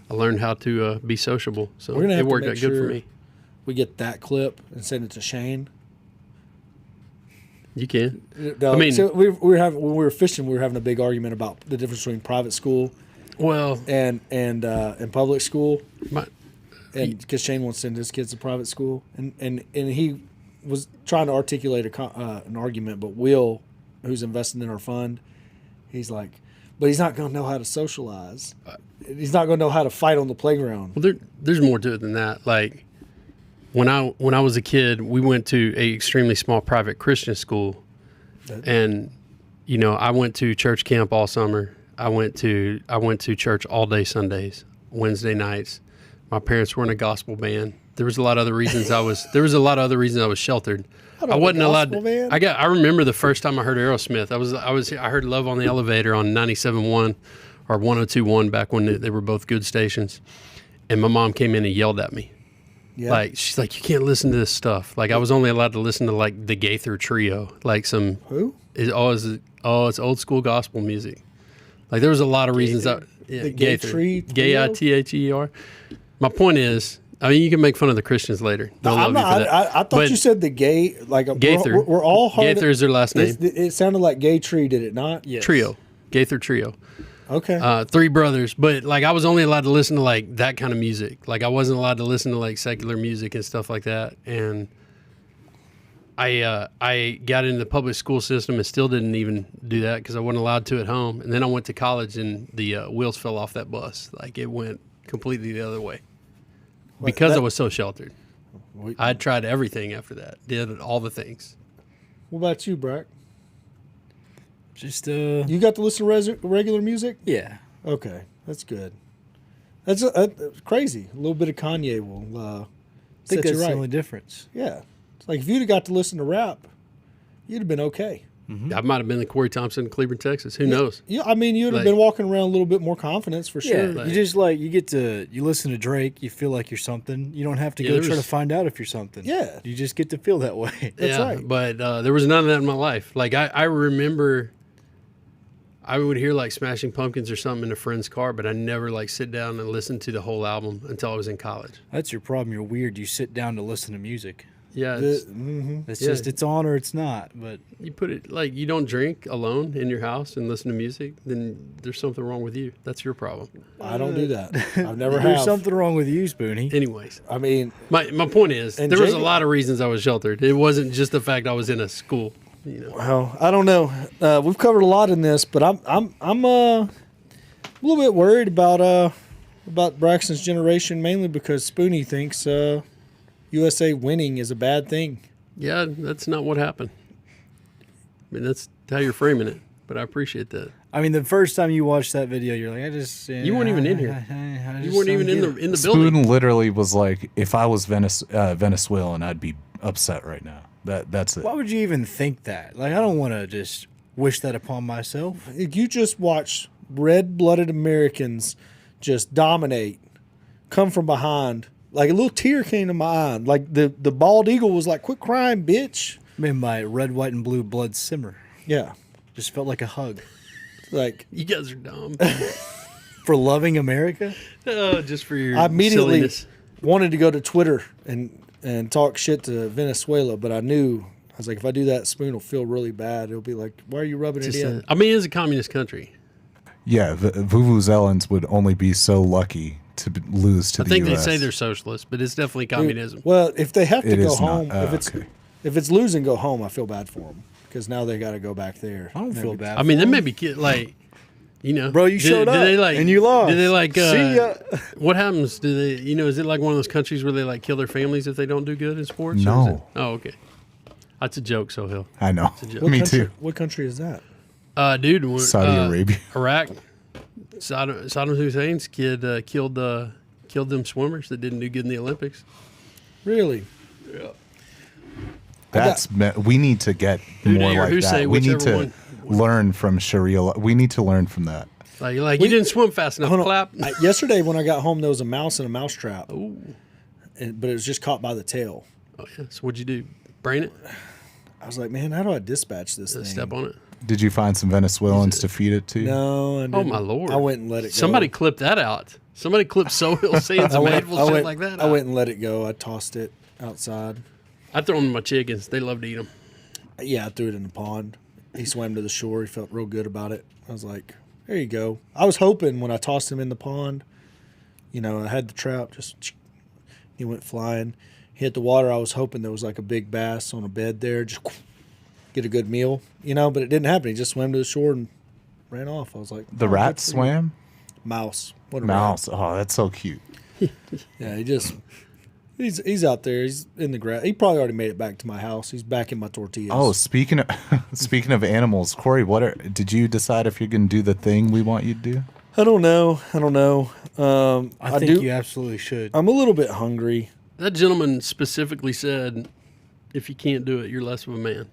[SPEAKER 4] I learned how to be sociable. So it worked out good for me.
[SPEAKER 1] We get that clip and send it to Shane.
[SPEAKER 4] You can.
[SPEAKER 1] No, I mean, so when we were fishing, we were having a big argument about the difference between private school, and public school. And because Shane wants to send his kids to private school, and he was trying to articulate an argument, but Will, who's investing in our fund, he's like, but he's not going to know how to socialize. He's not going to know how to fight on the playground.
[SPEAKER 4] Well, there's more to it than that. Like when I was a kid, we went to a extremely small private Christian school, and I went to church camp all summer. I went to church all day Sundays, Wednesday nights. My parents were in a gospel band. There was a lot of other reasons I was sheltered. I wasn't allowed to. I remember the first time I heard Aerosmith. I heard Love on the Elevator on 97.1 or 102.1 back when they were both good stations. And my mom came in and yelled at me. Yeah. Like she's like, you can't listen to this stuff. Like I was only allowed to listen to like the Gaither Trio, like some
[SPEAKER 1] who?
[SPEAKER 4] It's old school gospel music. Like there was a lot of reasons that Gaither, Gaither. My point is, I mean, you can make fun of the Christians later. They'll love you for that.
[SPEAKER 1] I thought you said the gay, like
[SPEAKER 4] Gaither.
[SPEAKER 1] We're all hard.
[SPEAKER 4] Gaither is their last name.
[SPEAKER 1] It sounded like Gay Tree, did it not?
[SPEAKER 4] Yes. Trio, Gaither Trio.
[SPEAKER 1] Okay.
[SPEAKER 4] 3 brothers, but like I was only allowed to listen to like that kind of music. Like I wasn't allowed to listen to like secular music and stuff like that. And I got into the public school system and still didn't even do that because I wasn't allowed to at home. And then I went to college and the wheels fell off that bus. Like it went completely the other way. Because I was so sheltered. I tried everything after that. Did all the things.
[SPEAKER 1] What about you, Brack?
[SPEAKER 3] Just
[SPEAKER 1] you got to listen to regular music?
[SPEAKER 3] Yeah.
[SPEAKER 1] Okay, that's good. That's crazy. A little bit of Kanye will
[SPEAKER 3] I think that's the only difference.
[SPEAKER 1] Yeah. It's like if you'd have got to listen to rap, you'd have been okay.
[SPEAKER 4] Mm-hmm. I might have been the Corey Thompson in Cleveland, Texas. Who knows?
[SPEAKER 1] Yeah, I mean, you'd have been walking around a little bit more confidence for sure.
[SPEAKER 3] Yeah, you just you listen to Drake, you feel like you're something. You don't have to go try to find out if you're something.
[SPEAKER 1] Yeah.
[SPEAKER 3] You just get to feel that way.
[SPEAKER 1] That's right.
[SPEAKER 4] But there was none of that in my life. Like I remember I would hear like Smashing Pumpkins or something in a friend's car, but I never like sit down and listen to the whole album until I was in college.
[SPEAKER 3] That's your problem. You're weird. You sit down to listen to music.
[SPEAKER 4] Yeah,
[SPEAKER 3] it's just it's on or it's not. But
[SPEAKER 4] you put it like you don't drink alone in your house and listen to music, then there's something wrong with you. That's your problem.
[SPEAKER 1] I don't do that. I've never had.
[SPEAKER 3] There's something wrong with you, Spoonie.
[SPEAKER 4] Anyways,
[SPEAKER 1] I mean,
[SPEAKER 4] my point is there was a lot of reasons I was sheltered. It wasn't just the fact I was in a school.
[SPEAKER 1] Well, I don't know. We've covered a lot in this, but I'm a little bit worried about Braxton's generation, mainly because Spoonie thinks USA winning is a bad thing.
[SPEAKER 4] Yeah, that's not what happened. I mean, that's how you're framing it, but I appreciate that.
[SPEAKER 3] I mean, the first time you watched that video, you're like,
[SPEAKER 4] you weren't even in here. You weren't even in the building.
[SPEAKER 2] Spoon literally was like, if I was Venezuelan, I'd be upset right now. That's it.
[SPEAKER 3] Why would you even think that? Like, I don't want to just wish that upon myself.
[SPEAKER 1] You just watch red-blooded Americans just dominate, come from behind. Like a little tear came to my eye. Like the bald eagle was like, "Quit crying, bitch."
[SPEAKER 3] Made my red, white, and blue blood simmer.
[SPEAKER 1] Yeah,
[SPEAKER 3] just felt like a hug.
[SPEAKER 1] Like
[SPEAKER 4] you guys are dumb.
[SPEAKER 3] For loving America?
[SPEAKER 4] Just for your
[SPEAKER 1] I immediately
[SPEAKER 4] silliness.
[SPEAKER 1] wanted to go to Twitter and talk shit to Venezuela, but I was like, if I do that, Spoon will feel really bad. It'll be like, why are you rubbing it in?
[SPEAKER 4] I mean, it's a communist country.
[SPEAKER 2] Yeah, Vuvuzelans would only be so lucky to lose to the
[SPEAKER 4] I think
[SPEAKER 2] U.S.
[SPEAKER 4] they say they're socialists, but it's definitely communism.
[SPEAKER 1] Well, if they have to
[SPEAKER 2] It
[SPEAKER 1] go
[SPEAKER 2] is not.
[SPEAKER 1] home,
[SPEAKER 2] Okay.
[SPEAKER 1] if it's losing, go home. I feel bad for them because now they got to go back there.
[SPEAKER 3] I don't feel bad.
[SPEAKER 4] I mean, they may be like, you know,
[SPEAKER 3] Bro, you showed up and you lost.
[SPEAKER 4] Do they like?
[SPEAKER 3] See ya.
[SPEAKER 4] What happens? Do they? You know, is it like one of those countries where they like kill their families if they don't do good in sports?
[SPEAKER 2] No.
[SPEAKER 4] Or is it, oh, okay. That's a joke, Sohail.
[SPEAKER 2] I know.
[SPEAKER 4] It's a joke.
[SPEAKER 1] What
[SPEAKER 2] Me
[SPEAKER 1] country,
[SPEAKER 2] too.
[SPEAKER 1] What country is that?
[SPEAKER 4] Dude,
[SPEAKER 2] Saudi Arabia.
[SPEAKER 4] Iraq. Saddam Hussein's kid killed them swimmers that didn't do good in the Olympics.
[SPEAKER 1] Really?
[SPEAKER 4] Yeah.
[SPEAKER 2] We need to get more
[SPEAKER 4] or
[SPEAKER 2] like
[SPEAKER 4] Hussein,
[SPEAKER 2] that. We need
[SPEAKER 4] whichever
[SPEAKER 2] to learn from Sharia law. We need to learn from that.
[SPEAKER 4] Like you didn't swim fast enough. Clap.
[SPEAKER 1] Yesterday when I got home, there was a mouse in a mouse trap.
[SPEAKER 4] Ooh.
[SPEAKER 1] But it was just caught by the tail.
[SPEAKER 4] Oh yeah. So what'd you do? Brain it?
[SPEAKER 1] I was like, man, how do I dispatch this thing?
[SPEAKER 4] Step on it.
[SPEAKER 2] Did you find some Venezuelans to feed it to?
[SPEAKER 1] No. I didn't.
[SPEAKER 4] Oh my lord!
[SPEAKER 1] I went and let it go.
[SPEAKER 4] Somebody clip that out. Somebody clip Sohail saying some hateful shit like that.
[SPEAKER 1] I went and let it go. I tossed it outside.
[SPEAKER 4] I throw them to my chickens. They love to eat them.
[SPEAKER 1] Yeah, I threw it in the pond. He swam to the shore. He felt real good about it. I was like, there you go. I was hoping when I tossed him in the pond, you know, I had the trap, he went flying. He hit the water. I was hoping there was like a big bass on a bed there, just get a good meal, you know, but it didn't happen. He just swam to the shore and ran off. I was like,
[SPEAKER 2] The rat swam?
[SPEAKER 1] Mouse. What a
[SPEAKER 2] Mouse. Oh, that's so cute.
[SPEAKER 1] Yeah, he's out there. He's in the grass. He probably already made it back to my house. He's back in my tortillas.
[SPEAKER 2] Oh, speaking of animals, Corey, did you decide if you're going to do the thing we want you to do?
[SPEAKER 1] I don't know.
[SPEAKER 3] I think you absolutely should.
[SPEAKER 1] I'm a little bit hungry.
[SPEAKER 4] That gentleman specifically said, if you can't do it, you're less of a man.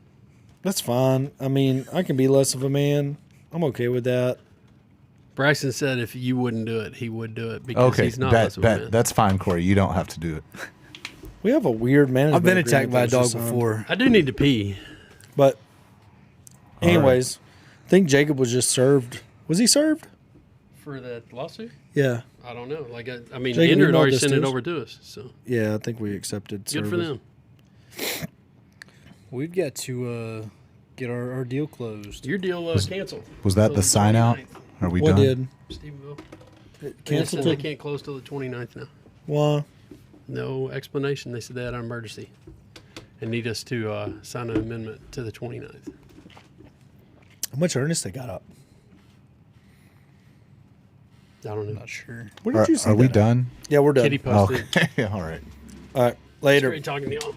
[SPEAKER 1] That's fine. I mean, I can be less of a man. I'm okay with that.
[SPEAKER 4] Bryson said if you wouldn't do it, he would do it because
[SPEAKER 2] Okay,
[SPEAKER 4] he's not less of a man.
[SPEAKER 2] that's fine, Corey. You don't have to do it.
[SPEAKER 1] We have a weird management.
[SPEAKER 3] I've been attacked
[SPEAKER 1] agreement
[SPEAKER 3] by a
[SPEAKER 1] that was
[SPEAKER 3] dog
[SPEAKER 1] just
[SPEAKER 3] before.
[SPEAKER 4] I do need to pee.
[SPEAKER 1] But anyways, I think Jacob was just served. Was he served?
[SPEAKER 4] For that lawsuit?
[SPEAKER 1] Yeah.
[SPEAKER 4] I don't know. Like, I mean,
[SPEAKER 1] Jacob,
[SPEAKER 4] Ender
[SPEAKER 1] you
[SPEAKER 4] had
[SPEAKER 1] know
[SPEAKER 4] already
[SPEAKER 1] this
[SPEAKER 4] sent it
[SPEAKER 1] is?
[SPEAKER 4] over to us. So
[SPEAKER 1] Yeah, I think we accepted
[SPEAKER 4] good for
[SPEAKER 1] service.
[SPEAKER 4] them.
[SPEAKER 3] We've got to get our deal closed.
[SPEAKER 4] Your deal canceled.
[SPEAKER 2] Was that
[SPEAKER 4] Till
[SPEAKER 2] the sign out?
[SPEAKER 4] 29th.
[SPEAKER 2] Are we
[SPEAKER 1] What
[SPEAKER 2] done?
[SPEAKER 1] did?
[SPEAKER 4] Steveville.
[SPEAKER 1] Canceled
[SPEAKER 4] They
[SPEAKER 1] it?
[SPEAKER 4] can't close till the 29th now.
[SPEAKER 1] Why?
[SPEAKER 4] No explanation. They said they had an emergency and need us to sign an amendment to the 29th.
[SPEAKER 1] How much earnest they got up?
[SPEAKER 4] I don't know.
[SPEAKER 3] Not sure.
[SPEAKER 1] Where did you see
[SPEAKER 2] Are we
[SPEAKER 1] that?
[SPEAKER 2] done?
[SPEAKER 1] Yeah, we're done.
[SPEAKER 4] Kitty posted.
[SPEAKER 2] Okay. All right.
[SPEAKER 1] All right. Later.
[SPEAKER 4] Great talking to y'all.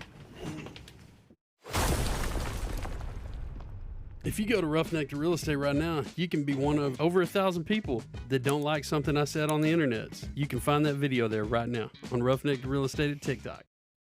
[SPEAKER 4] If you go to Roughneck to Real Estate right now, you can be one of over 1,000 people that don't like something I said on the internet. You can find that video there right now on Roughneck to Real Estate at TikTok.